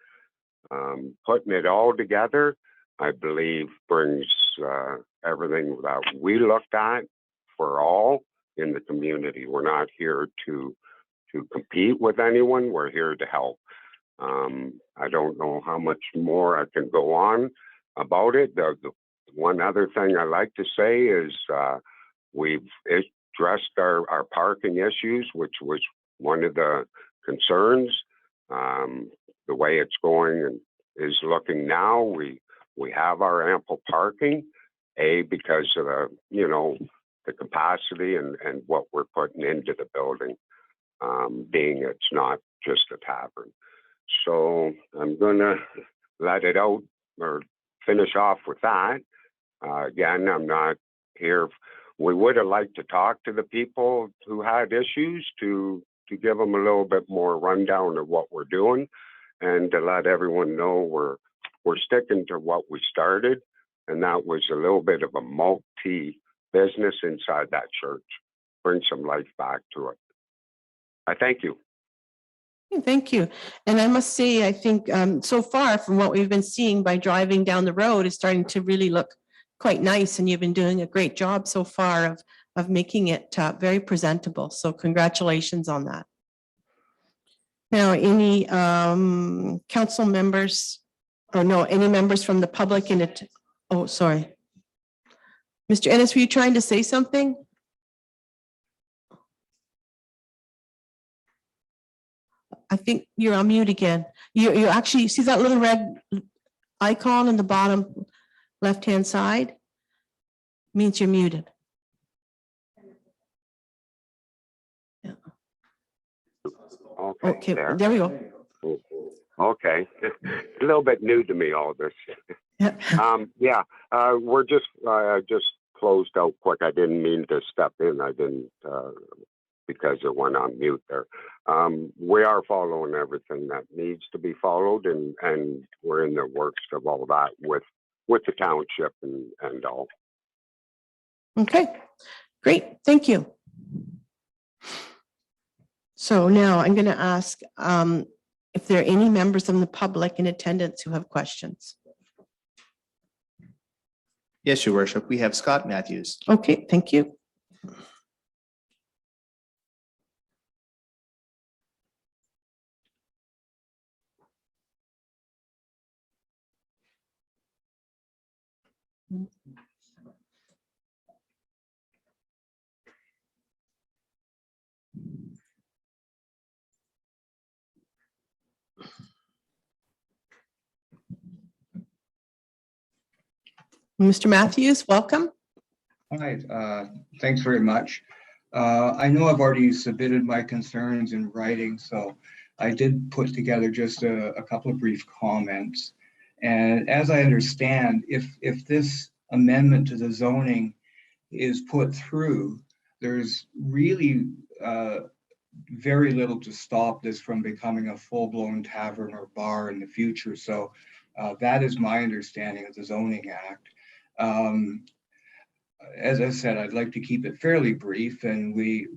Putting it all together, I believe, brings everything that we looked at for all in the community. We're not here to compete with anyone. We're here to help. I don't know how much more I can go on about it. The one other thing I like to say is we've addressed our parking issues, which was one of the concerns. The way it's going and is looking now, we have our ample parking, because of the capacity and what we're putting into the building, being it's not just a tavern. So I'm gonna let it out or finish off with that. Again, I'm not here. We would have liked to talk to the people who had issues to give them a little bit more rundown of what we're doing, and to let everyone know we're sticking to what we started, and that was a little bit of a multi-business inside that church. Bring some life back to it. I thank you. Thank you. And I must say, I think so far from what we've been seeing by driving down the road, it's starting to really look quite nice. And you've been doing a great job so far of making it very presentable. So congratulations on that. Now, any council members, or no, any members from the public in it? Oh, sorry. Mr. Ennis, were you trying to say something? I think you're on mute again. You actually see that little red icon in the bottom left-hand side? Means you're muted. Yeah. Okay, there we go. Okay, a little bit new to me, all this. We're just closed out quick. I didn't mean to step in. I didn't because it went on mute there. We are following everything that needs to be followed, and we're in the works of all that with the township and all. Okay, great. Thank you. So now I'm going to ask if there are any members of the public in attendance who have questions. Yes, Your Worship. We have Scott Matthews. Okay, thank you. Mr. Matthews, welcome. Hi, thanks very much. I know I've already submitted my concerns in writing, so I did put together just a couple of brief comments. And as I understand, if this amendment to the zoning is put through, there's really very little to stop this from becoming a full-blown tavern or bar in the future. So that is my understanding of the zoning act. As I said, I'd like to keep it fairly brief, and we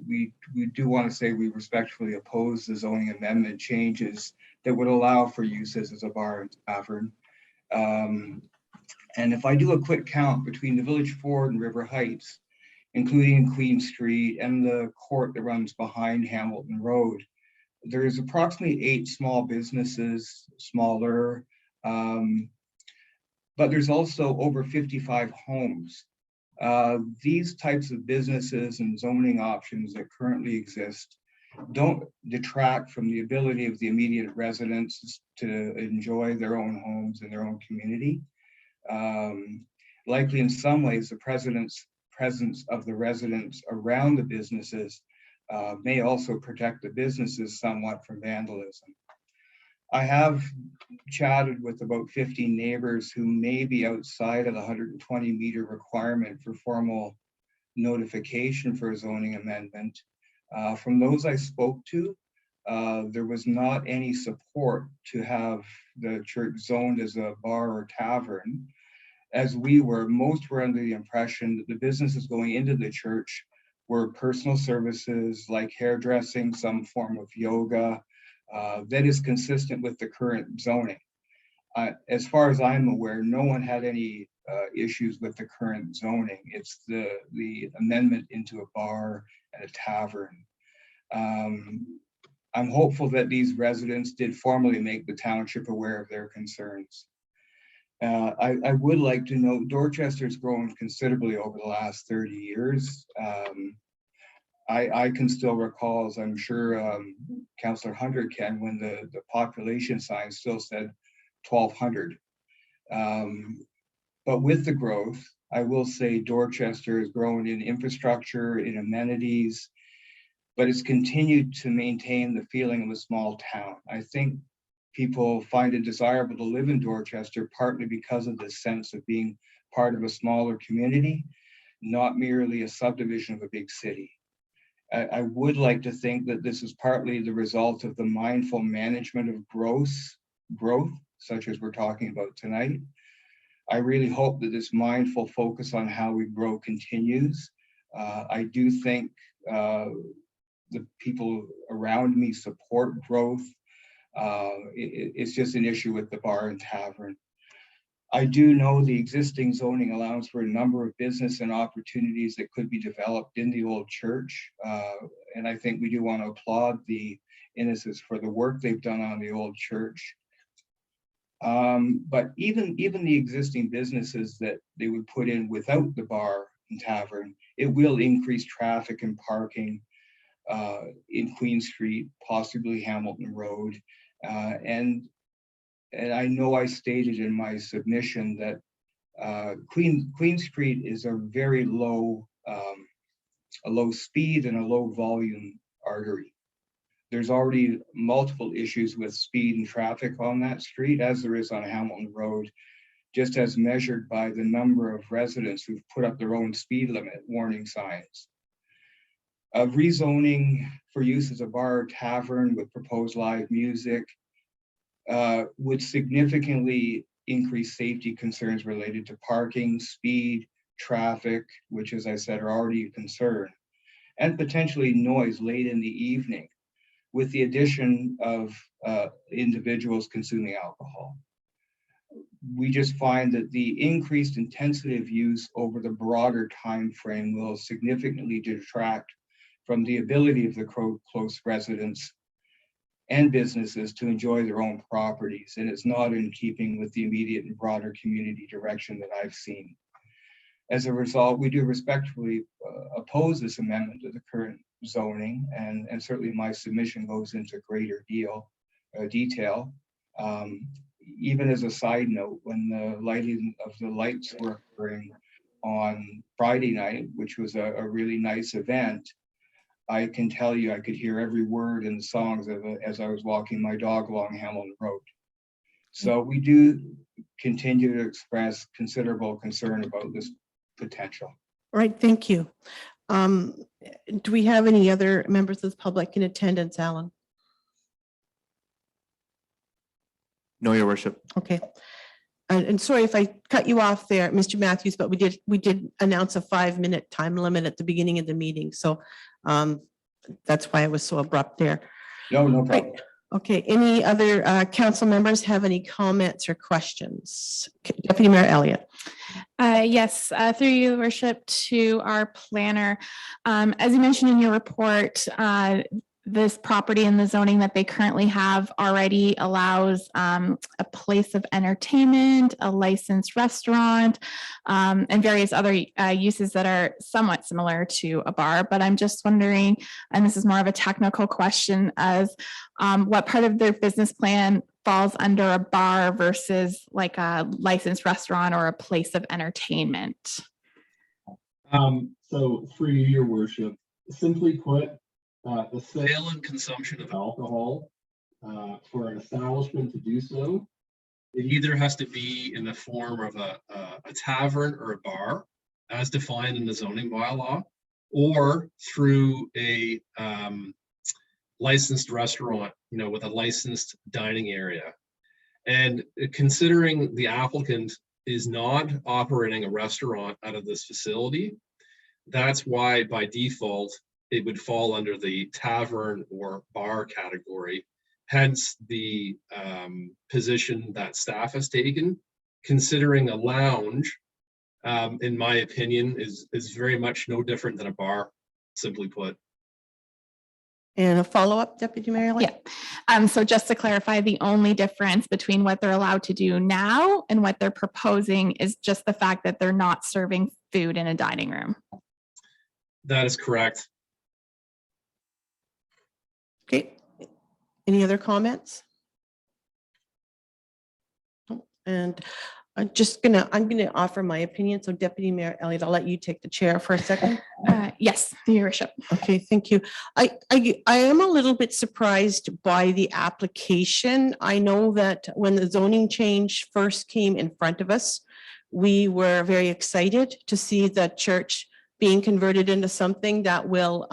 do want to say we respectfully oppose the zoning amendment changes that would allow for uses as a bar and tavern. And if I do a quick count between the Village Ford and River Heights, including Queen Street and the court that runs behind Hamilton Road, there is approximately 8 small businesses, smaller, but there's also over 55 homes. These types of businesses and zoning options that currently exist don't detract from the ability of the immediate residents to enjoy their own homes and their own community. Likely in some ways, the presence of the residents around the businesses may also protect the businesses somewhat from vandalism. I have chatted with about 50 neighbors who may be outside of the 120-meter requirement for formal notification for a zoning amendment. From those I spoke to, there was not any support to have the church zoned as a bar or tavern. As most were under the impression that the businesses going into the church were personal services like hairdressing, some form of yoga, that is consistent with the current zoning. As far as I'm aware, no one had any issues with the current zoning. It's the amendment into a bar and a tavern. I'm hopeful that these residents did formally make the township aware of their concerns. I would like to note Dorchester's grown considerably over the last 30 years. I can still recall, as I'm sure Councillor Hunter can, when the population sign still said 1,200. But with the growth, I will say Dorchester has grown in infrastructure, in amenities, but it's continued to maintain the feeling of a small town. I think people find it desirable to live in Dorchester partly because of this sense of being part of a smaller community, not merely a subdivision of a big city. I would like to think that this is partly the result of the mindful management of growth, such as we're talking about tonight. I really hope that this mindful focus on how we grow continues. I do think the people around me support growth. It's just an issue with the bar and tavern. I do know the existing zoning allows for a number of business and opportunities that could be developed in the old church. And I think we do want to applaud the Inneses for the work they've done on the old church. But even the existing businesses that they would put in without the bar and tavern, it will increase traffic and parking in Queen Street, possibly Hamilton Road. And I know I stated in my submission that Queen Street is a very low speed and a low volume artery. There's already multiple issues with speed and traffic on that street, as there is on Hamilton Road, just as measured by the number of residents who've put up their own speed limit warning signs. Rezoning for use as a bar or tavern with proposed live music would significantly increase safety concerns related to parking, speed, traffic, which, as I said, are already a concern, and potentially noise late in the evening with the addition of individuals consuming alcohol. We just find that the increased intensity of use over the broader time frame will significantly detract from the ability of the close residents and businesses to enjoy their own properties, and it's not in keeping with the immediate and broader community direction that I've seen. As a result, we do respectfully oppose this amendment to the current zoning, and certainly my submission goes into greater detail. Even as a side note, when the lighting of the lights were occurring on Friday night, which was a really nice event, I can tell you I could hear every word in the songs as I was walking my dog along Hamilton Road. So we do continue to express considerable concern about this potential. All right, thank you. Do we have any other members of the public in attendance, Alan? No, your worship. Okay. And sorry if I cut you off there, Mr. Matthews, but we did announce a 5-minute time limit at the beginning of the meeting. So that's why I was so abrupt there. No, no problem. Right. Okay, any other council members have any comments or questions? Okay, Deputy Mayor Elliott. Yes, through you, worship, to our planner. As you mentioned in your report, this property and the zoning that they currently have already allows a place of entertainment, a licensed restaurant, and various other uses that are somewhat similar to a bar. But I'm just wondering, and this is more of a technical question, as what part of their business plan falls under a bar versus like a licensed restaurant or a place of entertainment? So through you, your worship, simply put, the sale and consumption of alcohol for an establishment to do so, it either has to be in the form of a tavern or a bar, as defined in the zoning bylaw, or through a licensed restaurant, with a licensed dining area. And considering the applicant is not operating a restaurant out of this facility, that's why by default, it would fall under the tavern or bar category. Hence the position that staff has taken. Considering a lounge, in my opinion, is very much no different than a bar, simply put. And a follow-up, Deputy Mayor Elliott? Yeah. So just to clarify, the only difference between what they're allowed to do now and what they're proposing is just the fact that they're not serving food in a dining room. That is correct. Okay. Any other comments? And I'm gonna offer my opinion. So Deputy Mayor Elliott, I'll let you take the chair for a second. Yes, your worship. Okay, thank you. I am a little bit surprised by the application. I know that when the zoning change first came in front of us, we were very excited to see the church being converted into something that will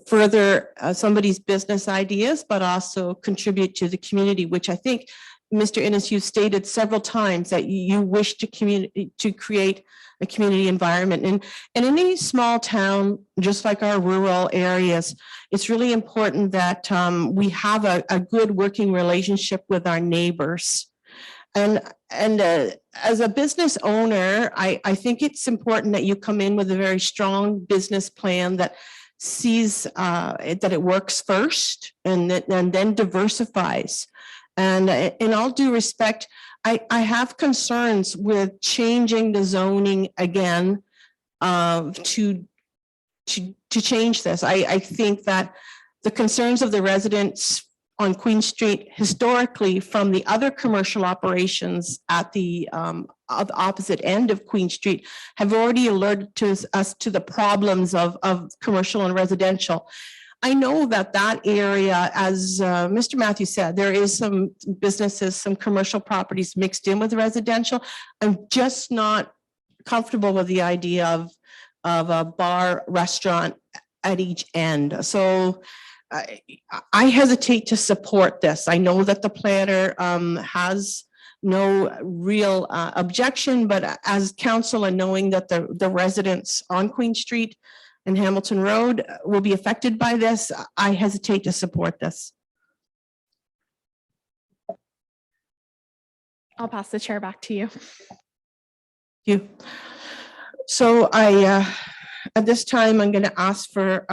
further somebody's business ideas, but also contribute to the community, which I think, Mr. Innes, you stated several times that you wish to create a community environment. And in any small town, just like our rural areas, it's really important that we have a good working relationship with our neighbors. And as a business owner, I think it's important that you come in with a very strong business plan that sees that it works first and then diversifies. And in all due respect, I have concerns with changing the zoning again to change this. I think that the concerns of the residents on Queen Street historically from the other commercial operations at the opposite end of Queen Street have already alerted us to the problems of commercial and residential. I know that area, as Mr. Matthews said, there is some businesses, some commercial properties mixed in with residential. I'm just not comfortable with the idea of a bar restaurant at each end. So I hesitate to support this. I know that the planner has no real objection, but as council and knowing that the residents on Queen Street and Hamilton Road will be affected by this, I hesitate to support this. I'll pass the chair back to you. Thank you. So at this time, I'm going to ask for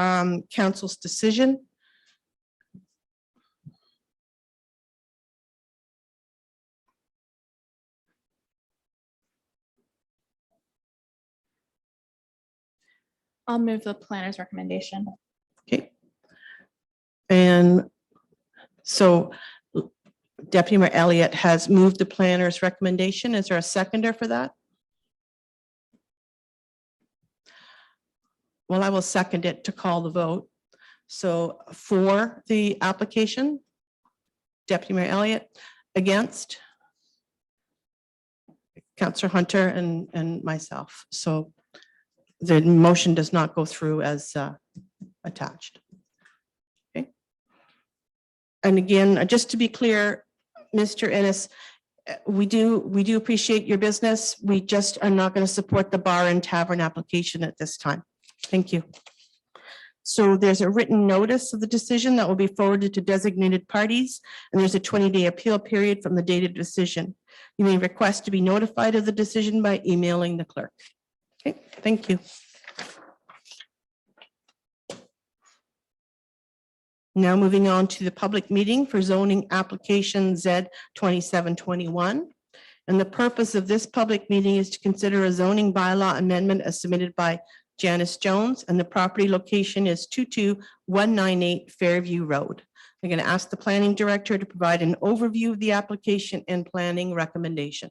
council's decision. I'll move the planner's recommendation. Okay. And so Deputy Mayor Elliott has moved the planner's recommendation. Is there a seconder for that? Well, I will second it to call the vote. So for the application, Deputy Mayor Elliott, against Councillor Hunter and myself. So the motion does not go through as attached. Okay. And again, just to be clear, Mr. Ennis, we do appreciate your business. We just are not going to support the bar and tavern application at this time. Thank you. So there's a written notice of the decision that will be forwarded to designated parties, and there's a 20-day appeal period from the date of decision. You may request to be notified of the decision by emailing the clerk. Okay, thank you. Now moving on to the public meeting for zoning application Z 2721. And the purpose of this public meeting is to consider a zoning bylaw amendment as submitted by Janice Jones, and the property location is 22198 Fairview Road. I'm going to ask the planning director to provide an overview of the application and planning recommendation.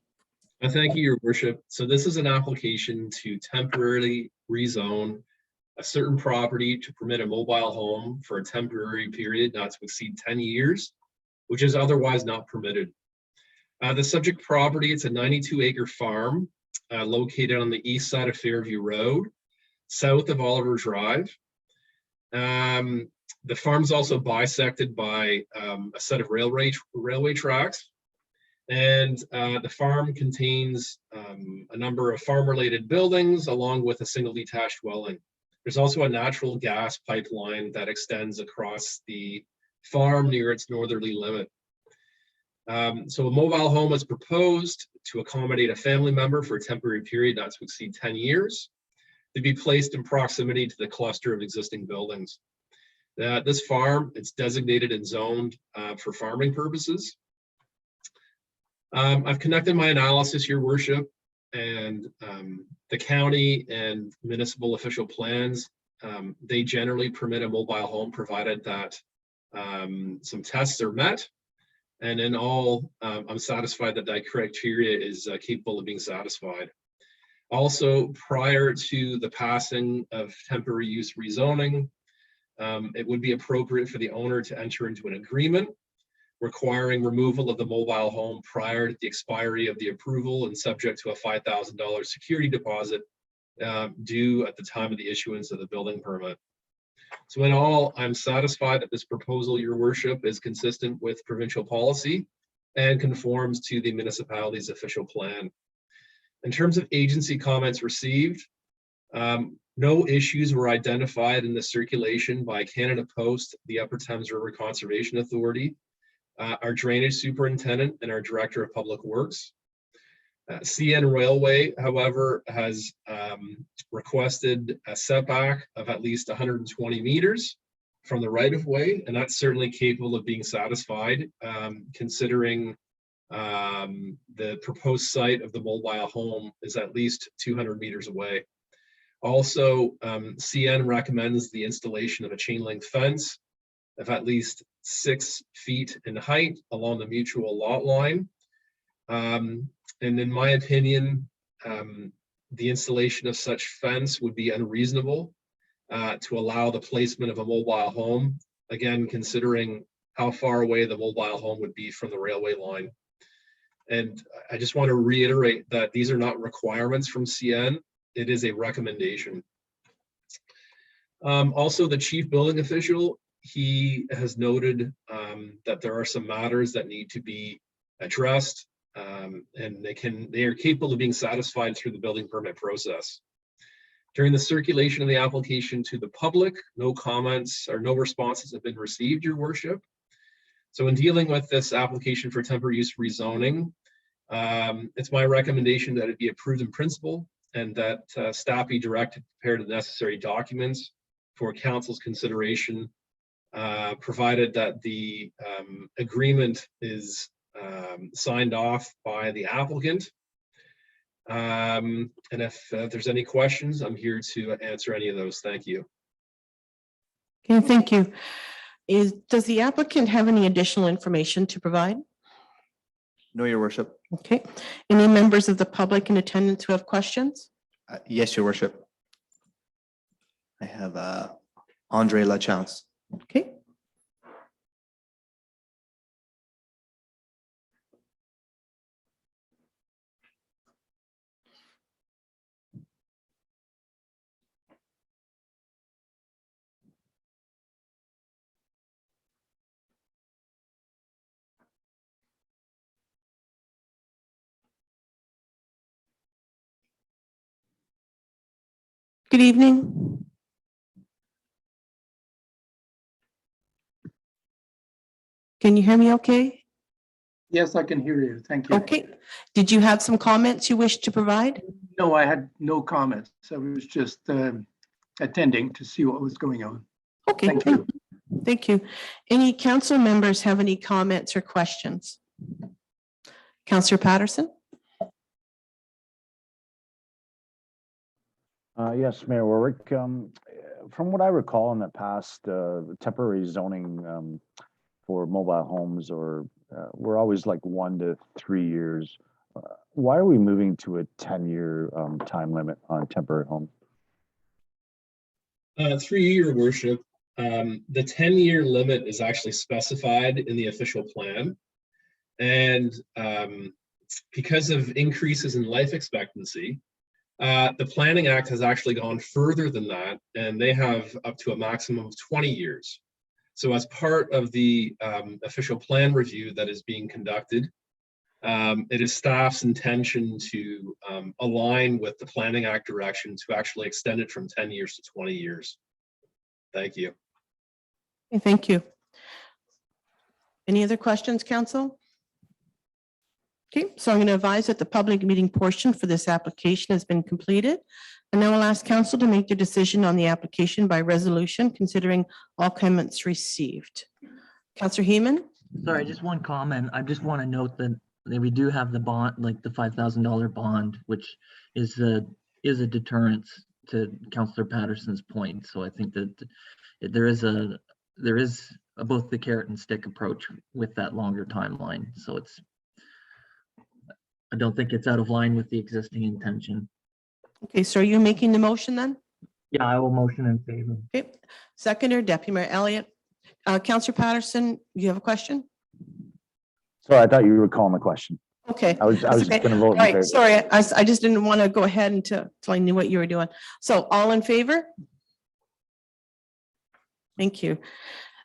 Thank you, Your Worship. So this is an application to temporarily rezone a certain property to permit a mobile home for a temporary period not to exceed 10 years, which is otherwise not permitted. The subject property, it's a 92-acre farm located on the east side of Fairview Road, south of Oliver Drive. The farm's also bisected by a set of railway tracks. And the farm contains a number of farm-related buildings along with a single detached dwelling. There's also a natural gas pipeline that extends across the farm near its northerly limit. So a mobile home is proposed to accommodate a family member for a temporary period not to exceed 10 years to be placed in proximity to the cluster of existing buildings. This farm, it's designated and zoned for farming purposes. I've connected my analysis, Your Worship, and the county and municipal official plans, they generally permit a mobile home provided that some tests are met. And in all, I'm satisfied that that criteria is capable of being satisfied. Also, prior to the passing of temporary use rezoning, it would be appropriate for the owner to enter into an agreement requiring removal of the mobile home prior to the expiry of the approval and subject to a $5,000 security deposit due at the time of the issuance of the building permit. So in all, I'm satisfied that this proposal, Your Worship, is consistent with provincial policy and conforms to the municipality's official plan. In terms of agency comments received, no issues were identified in the circulation by Canada Post, the Upper Thames River Conservation Authority, our drainage superintendent, and our director of public works. CN Railway, however, has requested a setback of at least 120 meters from the right-of-way, and that's certainly capable of being satisfied, considering the proposed site of the mobile home is at least 200 meters away. Also, CN recommends the installation of a chain link fence of at least 6 feet in height along the mutual lot line. And in my opinion, the installation of such fence would be unreasonable to allow the placement of a mobile home, again, considering how far away the mobile home would be from the railway line. And I just want to reiterate that these are not requirements from CN. It is a recommendation. Also, the chief building official, he has noted that there are some matters that need to be addressed, and they are capable of being satisfied through the building permit process. During the circulation of the application to the public, no comments or no responses have been received, Your Worship. So in dealing with this application for temporary use rezoning, it's my recommendation that it be approved in principle and that staff be directed to prepare the necessary documents for council's consideration, provided that the agreement is signed off by the applicant. And if there's any questions, I'm here to answer any of those. Thank you. Okay, thank you. Does the applicant have any additional information to provide? No, Your Worship. Okay. Any members of the public in attendance who have questions? Yes, Your Worship. I have Andre Lachance. Okay. Good evening. Can you hear me okay? Yes, I can hear you. Thank you. Okay. Did you have some comments you wish to provide? No, I had no comments. I was just attending to see what was going on. Okay. Thank you. Thank you. Any council members have any comments or questions? Councillor Patterson? Yes, Mayor Warwick. From what I recall in the past, temporary zoning for mobile homes we're always like 1 to 3 years. Why are we moving to a 10-year time limit on temporary homes? Through you, your worship, the 10-year limit is actually specified in the official plan. And because of increases in life expectancy, the Planning Act has actually gone further than that, and they have up to a maximum of 20 years. So as part of the official plan review that is being conducted, it is staff's intention to align with the Planning Act direction to actually extend it from 10 years to 20 years. Thank you. Okay, thank you. Any other questions, council? Okay, so I'm going to advise that the public meeting portion for this application has been completed. And now I'll ask council to make their decision on the application by resolution, considering all comments received. Councillor Heeman? Sorry, just one comment. I just want to note that we do have the bond, like the $5,000 bond, which is a deterrent to Councillor Patterson's point. So I think that there is both the carrot and stick approach with that longer timeline. So I don't think it's out of line with the existing intention. Okay, so are you making the motion then? Yeah, I will motion in favor. Okay, seconder, Deputy Mayor Elliott. Councillor Patterson, you have a question? Sorry, I thought you were calling the question. Okay. I was just Okay. going to vote All in right, favor. sorry, I just didn't want to go ahead until I knew what you were doing. So all in favor? Thank you.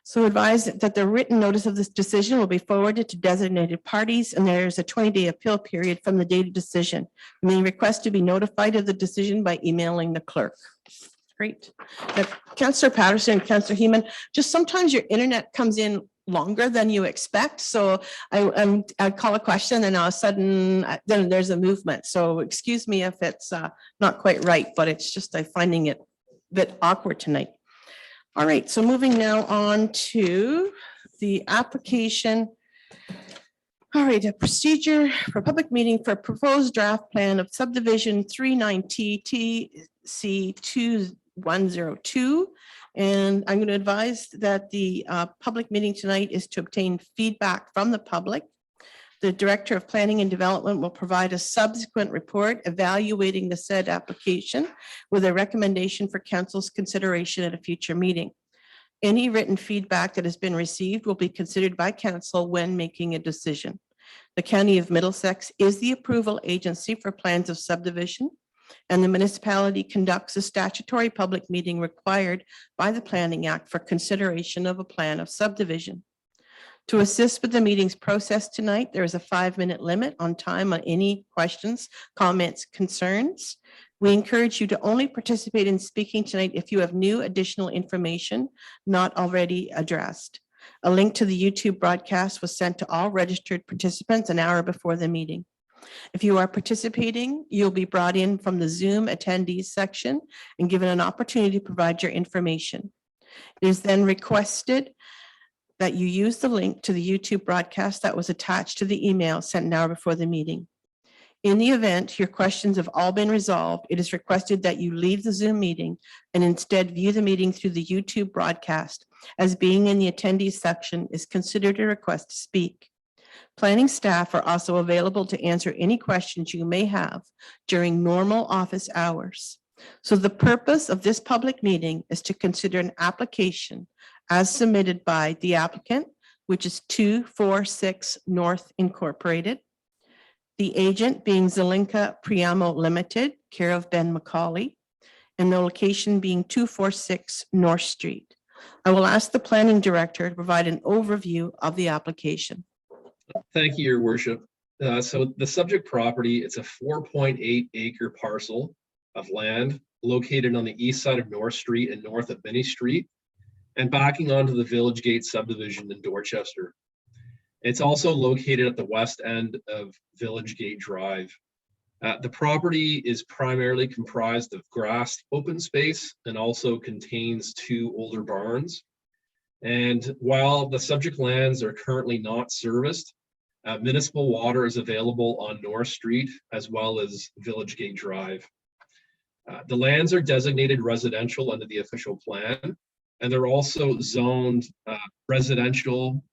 So advise that the written notice of this decision will be forwarded to designated parties, and there is a 20-day appeal period from the date of decision. You may request to be notified of the decision by emailing the clerk. Great. Councillor Patterson and Councillor Heeman, just sometimes your internet comes in longer than you expect. So I call a question and all of a sudden then there's a movement. So excuse me if it's not quite right, but it's just I'm finding it a bit awkward tonight. All right, so moving now on to the application. All right, a procedure for public meeting for proposed draft plan of subdivision 39T TC 2102. And I'm going to advise that the public meeting tonight is to obtain feedback from the public. The Director of Planning and Development will provide a subsequent report evaluating the said application with a recommendation for council's consideration at a future meeting. Any written feedback that has been received will be considered by council when making a decision. The County of Middlesex is the approval agency for plans of subdivision, and the municipality conducts a statutory public meeting required by the Planning Act for consideration of a plan of subdivision. To assist with the meeting's process tonight, there is a 5-minute limit on time on any questions, comments, concerns. We encourage you to only participate in speaking tonight if you have new additional information not already addressed. A link to the YouTube broadcast was sent to all registered participants an hour before the meeting. If you are participating, you'll be brought in from the Zoom attendees section and given an opportunity to provide your information. It is then requested that you use the link to the YouTube broadcast that was attached to the email sent an hour before the meeting. In the event your questions have all been resolved, it is requested that you leave the Zoom meeting and instead view the meeting through the YouTube broadcast, as being in the attendees section is considered a request to speak. Planning staff are also available to answer any questions you may have during normal office hours. So the purpose of this public meeting is to consider an application as submitted by the applicant, which is 246 North Incorporated, the agent being Zelenka Priamo Limited, care of Ben McCauley, and the location being 246 North Street. I will ask the planning director to provide an overview of the application. Thank you, Your Worship. So the subject property, it's a 4.8 acre parcel of land located on the east side of North Street and north of Binney Street, and backing onto the Village Gate subdivision in Dorchester. It's also located at the west end of Village Gate Drive. The property is primarily comprised of grassed open space and also contains 2 older barns. And while the subject lands are currently not serviced, municipal water is available on North Street as well as Village Gate Drive. The lands are designated residential under the official plan, and they're also zoned residential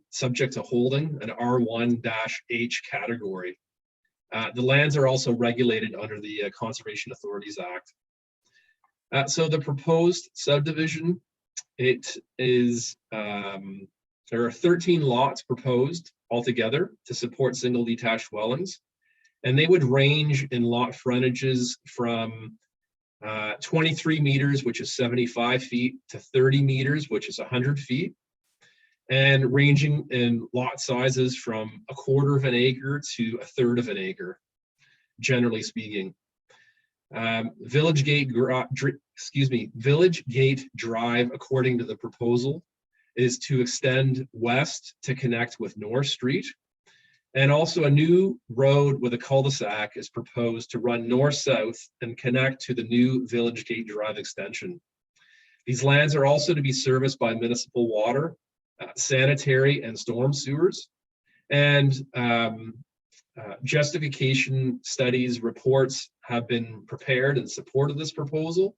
subject to holding, an R1-H category. The lands are also regulated under the Conservation Authorities Act. So the proposed subdivision, it is, there are 13 lots proposed altogether to support single detached dwellings, and they would range in lot frontages from 23 meters, which is 75 feet, to 30 meters, which is 100 feet, and ranging in lot sizes from 1/4 of an acre to 1/3 of an acre, generally speaking. Village Gate Drive, according to the proposal, is to extend west to connect with North Street. And also a new road with a cul-de-sac is proposed to run north-south and connect to the new Village Gate Drive extension. These lands are also to be serviced by municipal water, sanitary and storm sewers. And justification studies reports have been prepared in support of this proposal,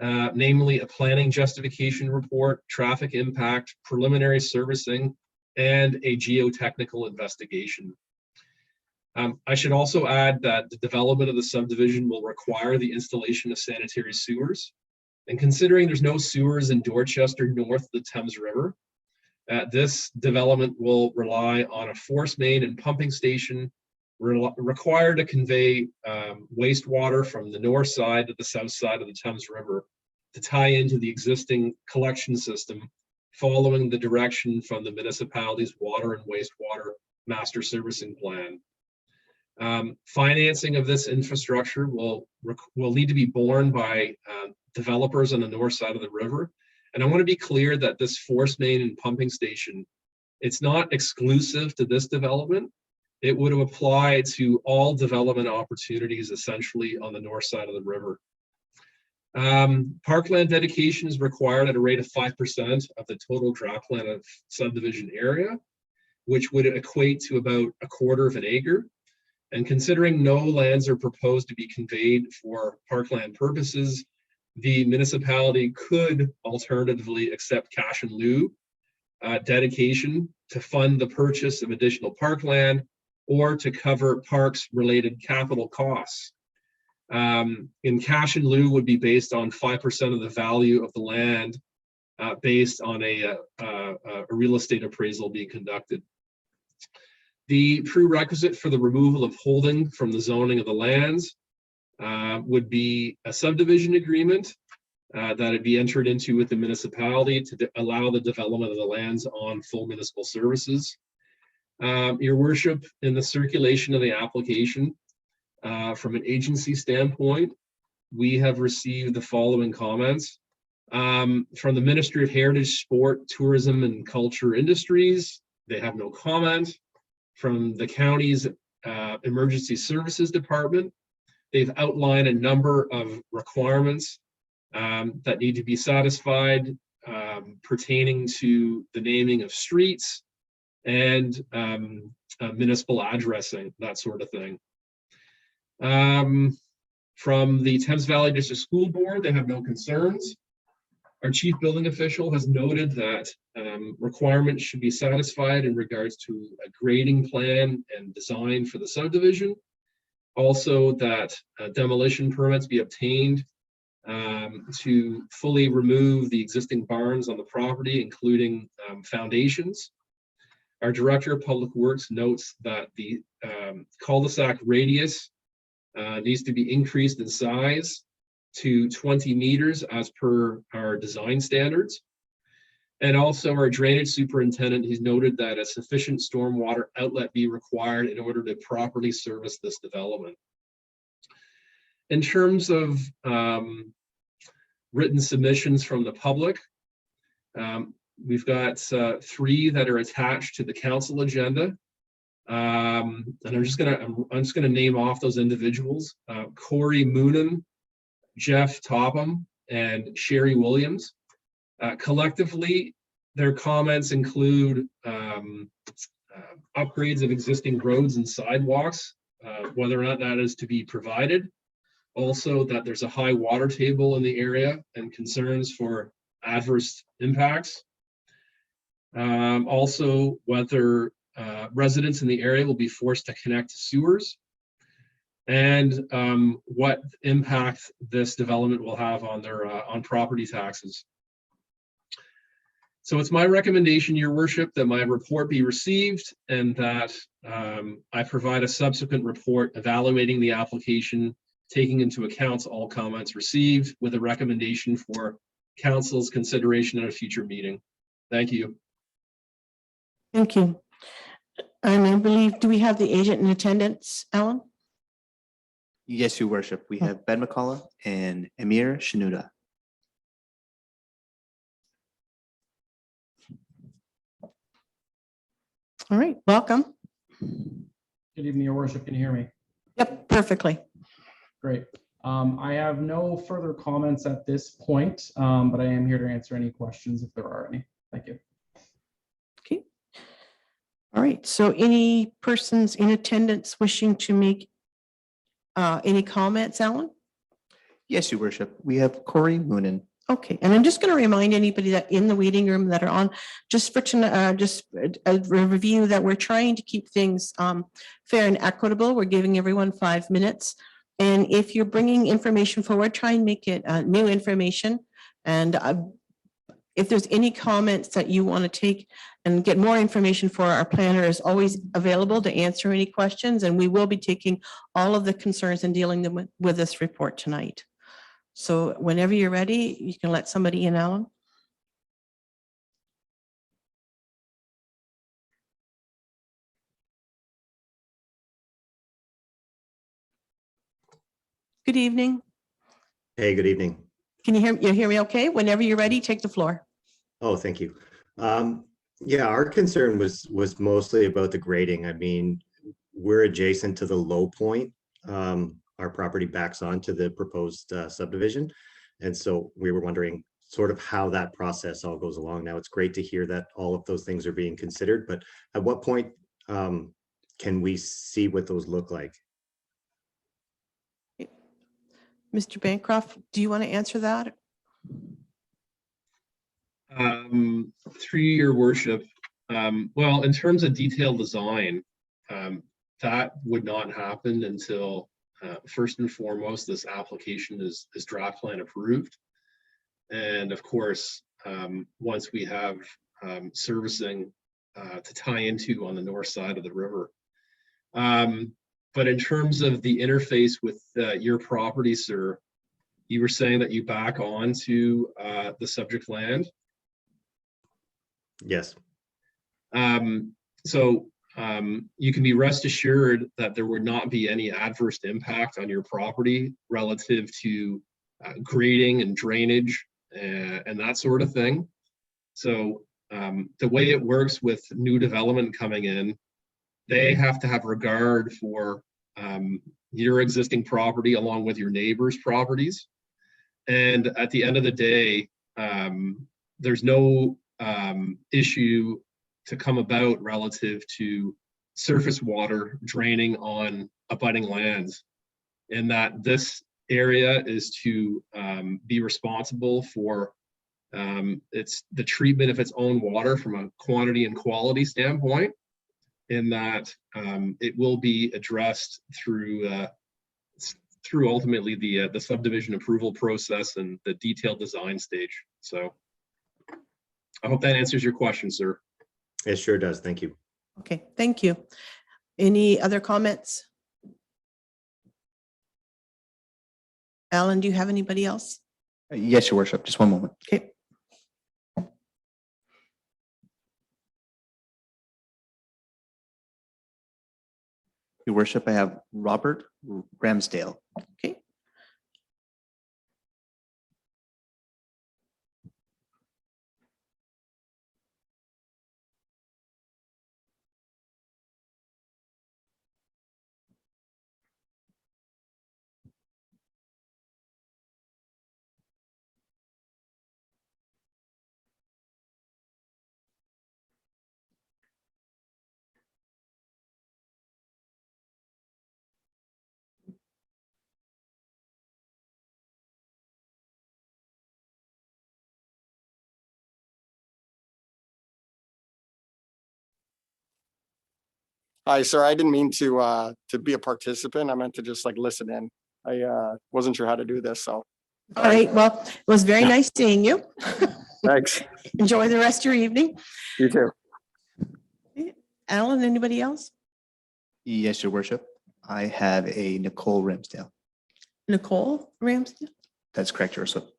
namely a planning justification report, traffic impact, preliminary servicing, and a geotechnical investigation. I should also add that the development of the subdivision will require the installation of sanitary sewers. And considering there's no sewers in Dorchester north of the Thames River, this development will rely on a force main and pumping station required to convey wastewater from the north side to the south side of the Thames River to tie into the existing collection system following the direction from the municipality's water and wastewater master servicing plan. Financing of this infrastructure will need to be borne by developers on the north side of the river. And I want to be clear that this force main and pumping station, it's not exclusive to this development. It would apply to all development opportunities essentially on the north side of the river. Parkland dedication is required at a rate of 5% of the total dropland of subdivision area, which would equate to about 1/4 of an acre. And considering no lands are proposed to be conveyed for parkland purposes, the municipality could alternatively accept cash in lieu dedication to fund the purchase of additional parkland or to cover parks related capital costs. In cash in lieu would be based on 5% of the value of the land based on a real estate appraisal being conducted. The prerequisite for the removal of holding from the zoning of the lands would be a subdivision agreement that would be entered into with the municipality to allow the development of the lands on full municipal services. Your worship, in the circulation of the application, from an agency standpoint, we have received the following comments. From the Ministry of Heritage, Sport, Tourism, and Culture Industries, they have no comment. From the county's Emergency Services Department, they've outlined a number of requirements that need to be satisfied pertaining to the naming of streets and municipal addressing, that sort of thing. From the Thames Valley District School Board, they have no concerns. Our chief building official has noted that requirements should be satisfied in regards to a grading plan and design for the subdivision. Also, that demolition permits be obtained to fully remove the existing barns on the property, including foundations. Our Director of Public Works notes that the cul-de-sac radius needs to be increased in size to 20 meters as per our design standards. And also our drainage superintendent, he's noted that a sufficient stormwater outlet be required in order to properly service this development. in terms of written submissions from the public, we've got 3 that are attached to the council agenda. And I'm just gonna name off those individuals: Corey Moonen, Jeff Topham, and Sherry Williams. Collectively, their comments include upgrades of existing roads and sidewalks, whether or not that is to be provided. Also, that there's a high water table in the area and concerns for adverse impacts. Also, whether residents in the area will be forced to connect to sewers, and what impact this development will have on their on property taxes. So it's my recommendation, Your Worship, that my report be received and that I provide a subsequent report evaluating the application, taking into account all comments received, with a recommendation for council's consideration at a future meeting. Thank you. Thank you. And I believe, do we have the agent in attendance, Alan? Yes, Your Worship. We have Ben McCullough and Amir Shanuda. All right, welcome. Good evening, Your Worship. Can you hear me? Yep, perfectly. Great. I have no further comments at this point, but I am here to answer any questions if there are any. Thank you. Okay. All right, so any persons in attendance wishing to make any comments, Alan? Yes, Your Worship. We have Corey Moonen. Okay, and I'm just going to remind anybody that in the waiting room that are on, just for tonight, just a review that we're trying to keep things fair and equitable. We're giving everyone 5 minutes. And if you're bringing information forward, try and make it new information. And if there's any comments that you want to take and get more information for, our planner is always available to answer any questions. And we will be taking all of the concerns and dealing them with this report tonight. So whenever you're ready, you can let somebody in, Alan. Good evening. Hey, good evening. Can you hear me okay? Whenever you're ready, take the floor. Oh, thank you. Yeah, our concern was mostly about the grading. I mean, we're adjacent to the low point. Our property backs onto the proposed subdivision. And so we were wondering sort of how that process all goes along. Now, it's great to hear that all of those things are being considered, but at what point can we see what those look like? Mr. Bancroft, do you want to answer that? Through Your Worship, well, in terms of detailed design, that would not happen until first and foremost, this application is draft plan approved. And of course, once we have servicing to tie into on the north side of the river. But in terms of the interface with your property, sir, you were saying that you back onto the subject land? Yes. So you can be rest assured that there would not be any adverse impact on your property relative to grading and drainage and that sort of thing. So the way it works with new development coming in, they have to have regard for your existing property along with your neighbors' properties. And at the end of the day, there's no issue to come about relative to surface water draining on abutting lands, in that this area is to be responsible for it's the treatment of its own water from a quantity and quality standpoint, in that it will be addressed through ultimately the subdivision approval process and the detailed design stage. So I hope that answers your question, sir. It sure does. Thank you. Okay, thank you. Any other comments? Alan, do you have anybody else? Yes, Your Worship. Just one moment. Okay. Your Worship, I have Robert Ramsdale. Okay. Hi, sir. I didn't mean to be a participant. I meant to just like listen in. I wasn't sure how to do this, so. All right, well, it was very nice seeing you. Thanks. Enjoy the rest of your evening. You too. Alan, anybody else? Yes, your worship. I have a Nicole Ramsdale. Nicole Ramsey? That's correct, your worship.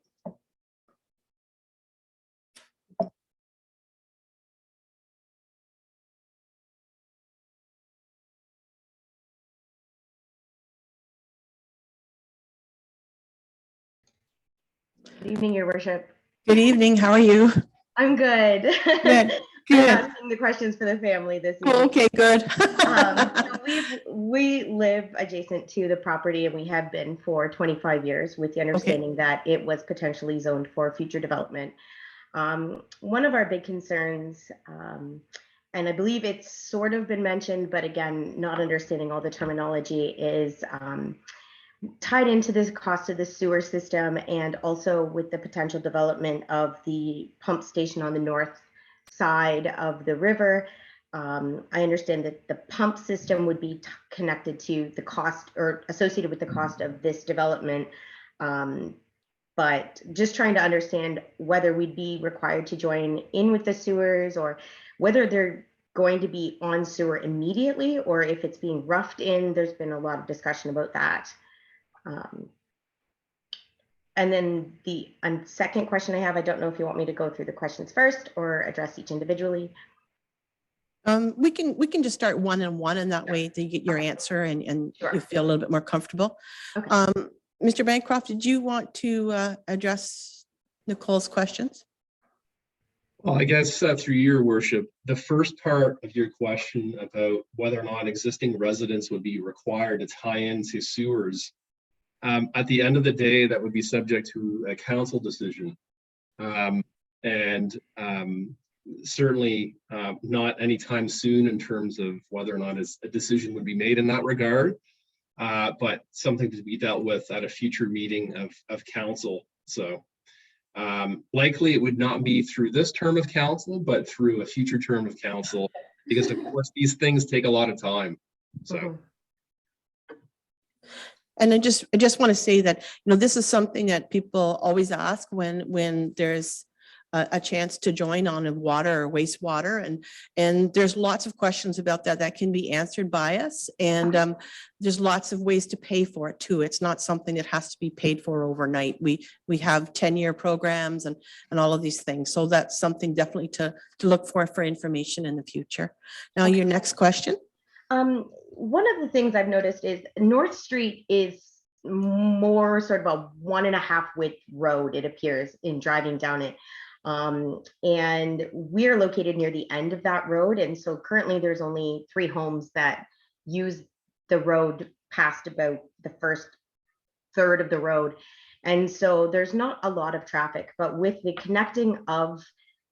Good evening, your worship. Good evening. How are you? I'm good. Good. I'm Good. asking the questions for the family this evening. Oh, okay, good. So we live adjacent to the property and we have been for 25 years with the understanding that it was potentially zoned for future development. One of our big concerns, and I believe it's sort of been mentioned, but again, not understanding all the terminology, is tied into this cost of the sewer system and also with the potential development of the pump station on the north side of the river. I understand that the pump system would be connected to the cost or associated with the cost of this development. But just trying to understand whether we'd be required to join in with the sewers or whether they're going to be on sewer immediately or if it's being roughed in. There's been a lot of discussion about that. And then the second question I have, I don't know if you want me to go through the questions first or address each individually. We can just start one and one, and that way you get your answer and Sure. you feel a little bit more comfortable. Okay. Mr. Bancroft, did you want to address Nicole's questions? Well, I guess through your worship, the first part of your question about whether or not existing residents would be required to tie into sewers. At the end of the day, that would be subject to a council decision. Certainly not anytime soon in terms of whether or not a decision would be made in that regard, but something to be dealt with at a future meeting of council. So likely it would not be through this term of council, but through a future term of council, because of course these things take a lot of time. So. And I just want to say that, this is something that people always ask when there's a chance to join on a water or wastewater. And there's lots of questions about that can be answered by us. And there's lots of ways to pay for it too. It's not something that has to be paid for overnight. We have 10-year programs and all of these things. So that's something definitely to look for information in the future. Now, your next question. One of the things I've noticed is North Street is more sort of a 1.5 width road, it appears, in driving down it. And we're located near the end of that road. And so currently there's only 3 homes that use the road past about the first third of the road. And so there's not a lot of traffic, but with the connecting of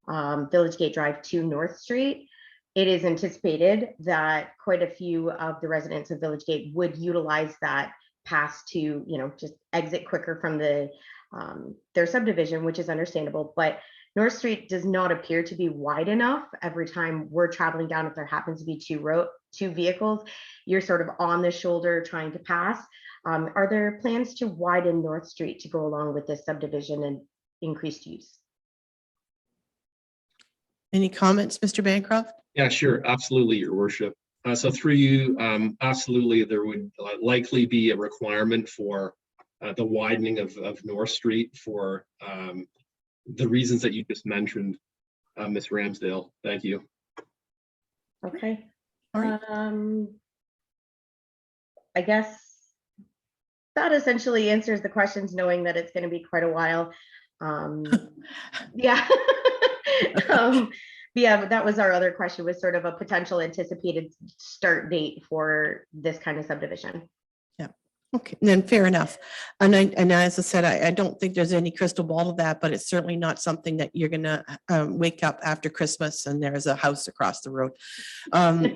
Village Gate Drive to North Street, it is anticipated that quite a few of the residents of Village Gate would utilize that pass to, just exit quicker from their subdivision, which is understandable. But North Street does not appear to be wide enough. Every time we're traveling down, if there happens to be two vehicles, you're sort of on the shoulder trying to pass. Are there plans to widen North Street to go along with this subdivision and increased use? Any comments, Mr. Bancroft? Yeah, sure. Absolutely, Your Worship. So through you, absolutely, there would likely be a requirement for the widening of North Street for the reasons that you just mentioned, Ms. Ramsdale. Thank you. Okay. All right. I guess that essentially answers the questions, knowing that it's going to be quite a while. Yeah. Yeah, but that was our other question, was sort of a potential anticipated start date for this kind of subdivision. Yeah. Okay, then fair enough. And as I said, I don't think there's any crystal ball to that, but it's certainly not something that you're gonna wake up after Christmas and there's a house across the road.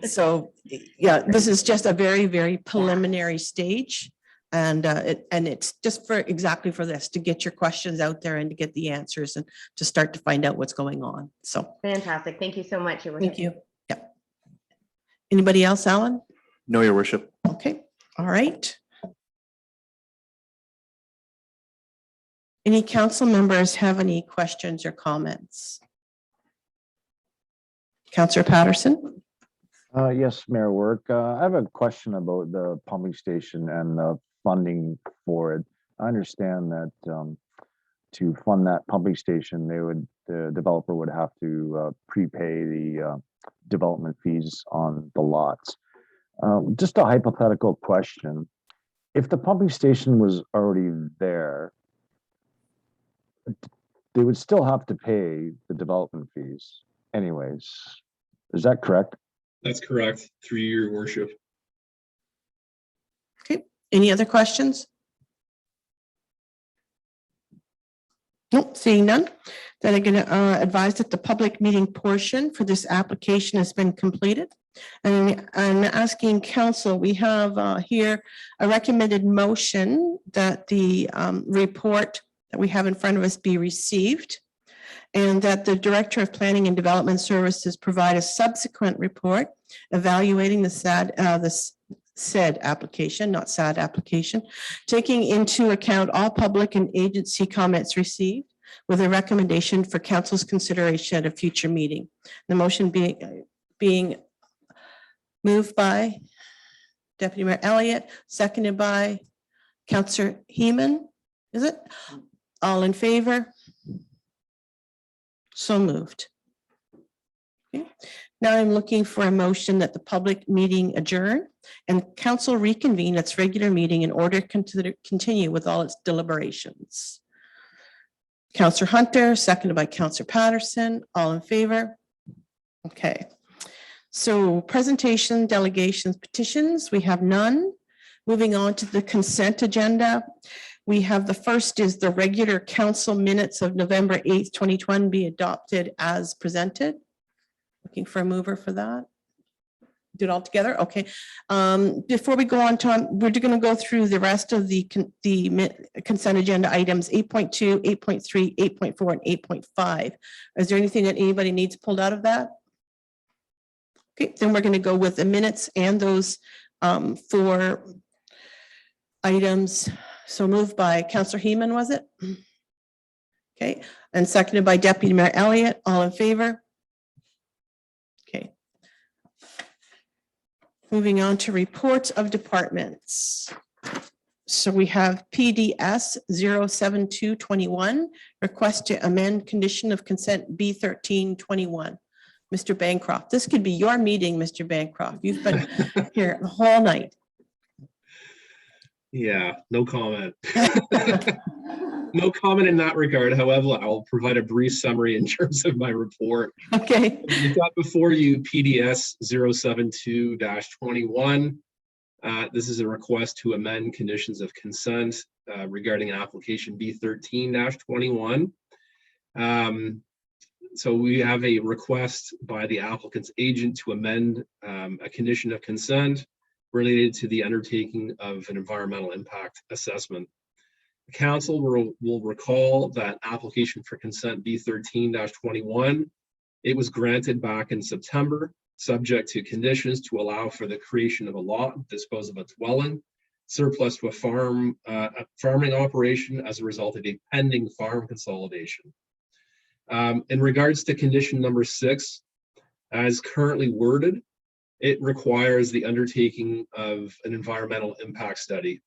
So yeah, this is just a very, very preliminary stage. And it's just exactly for this, to get your questions out there and to get the answers and to start to find out what's going on. So fantastic. Thank you so much. thank you. Yeah. Anybody else, Alan? No, your worship. Okay, all right. Any council members have any questions or comments? Councillor Patterson? Yes, Mayor Work. I have a question about the pumping station and the funding for it. I understand that to fund that pumping station, the developer would have to prepay the development fees on the lots. Just a hypothetical question. If the pumping station was already there, they would still have to pay the development fees anyways. Is that correct? That's correct, through your worship. Okay, any other questions? Nope, seeing none. Then I'm going to advise that the public meeting portion for this application has been completed. And I'm asking council, we have here a recommended motion that the report that we have in front of us be received, and that the Director of Planning and Development Services provide a subsequent report evaluating the said application, not SAD application, taking into account all public and agency comments received, with a recommendation for council's consideration at a future meeting. The motion being moved by Deputy Mayor Elliott, seconded by Councillor Heeman. Is it? All in favor? So moved. Okay. Now I'm looking for a motion that the public meeting adjourn and council reconvene its regular meeting in order to continue with all its deliberations. Councillor Hunter, seconded by Councillor Patterson. All in favor? Okay. So presentation, delegations, petitions, we have none. Moving on to the consent agenda. We have the first is the regular council minutes of November 8th, 2020 be adopted as presented. Looking for a mover for that. Do it all together? Okay. Before we go on, Tom, we're going to go through the rest of the consent agenda items 8.2, 8.3, 8.4, and 8.5. Is there anything that anybody needs pulled out of that? Okay, then we're going to go with the minutes and those 4 items. So moved by Councillor Heeman, was it? Okay, and seconded by Deputy Mayor Elliott. All in favor? Okay. Moving on to reports of departments. So we have PDS 07221, request to amend condition of consent B1321. Mr. Bancroft, this could be your meeting, Mr. Bancroft. You've been here the whole night. Yeah, no comment. No comment in that regard. However, I'll provide a brief summary in terms of my report. Okay. You've got before you PDS 072-21. This is a request to amend conditions of consent regarding application B13-21. So we have a request by the applicant's agent to amend a condition of consent related to the undertaking of an environmental impact assessment. The council will recall that application for consent B13-21, it was granted back in September, subject to conditions to allow for the creation of a lot, dispose of a dwelling, surplus to a farming operation as a result of a pending farm consolidation. In regards to condition number 6, as currently worded, it requires the undertaking of an environmental impact study.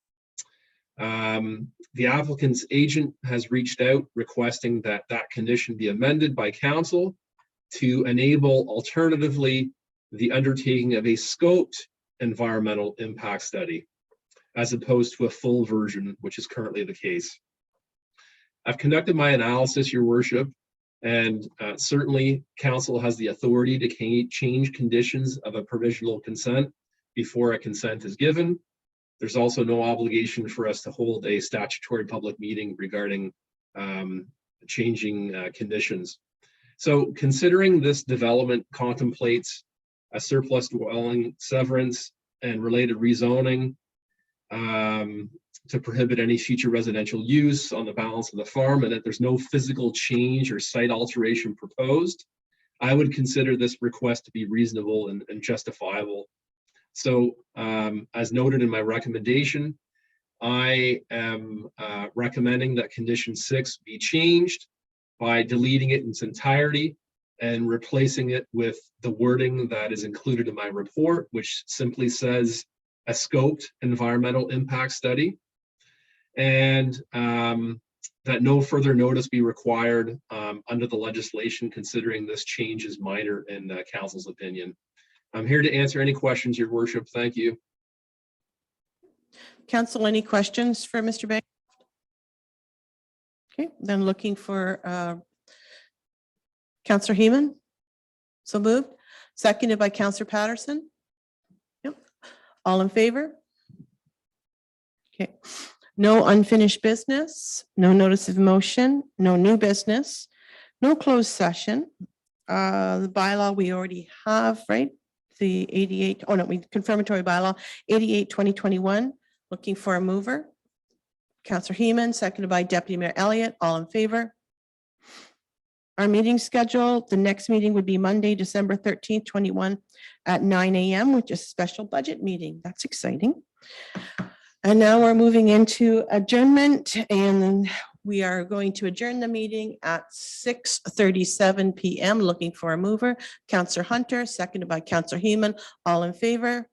The applicant's agent has reached out requesting that that condition be amended by council to enable alternatively the undertaking of a scoped environmental impact study, as opposed to a full version, which is currently the case. I've conducted my analysis, Your Worship, and certainly council has the authority to change conditions of a provisional consent before a consent is given. There's also no obligation for us to hold a statutory public meeting regarding changing conditions. So considering this development contemplates a surplus dwelling severance and related rezoning to prohibit any future residential use on the balance of the farm, and that there's no physical change or site alteration proposed, I would consider this request to be reasonable and justifiable. So as noted in my recommendation, I am recommending that condition 6 be changed by deleting it in its entirety and replacing it with the wording that is included in my report, which simply says a scoped environmental impact study, and that no further notice be required under the legislation, considering this change is minor in council's opinion. I'm here to answer any questions, Your Worship. Thank you. Council, any questions for Mr. Bancroft? Okay, then looking for Councillor Heeman. So moved. Seconded by Councillor Patterson. Yep. All in favor? Okay. No unfinished business, no notice of motion, no new business, no closed session. The bylaw we already have, right? The 88, oh no, we confirmatory bylaw 88/2021. Looking for a mover. Councillor Heeman, seconded by Deputy Mayor Elliott. All in favor? Our meeting schedule, the next meeting would be Monday, December 13th, 21 at 9 a.m., which is a special budget meeting. That's exciting. And now we're moving into adjournment, and we are going to adjourn the meeting at 6:37 p.m. Looking for a mover. Councillor Hunter, seconded by Councillor Heeman. All in favor?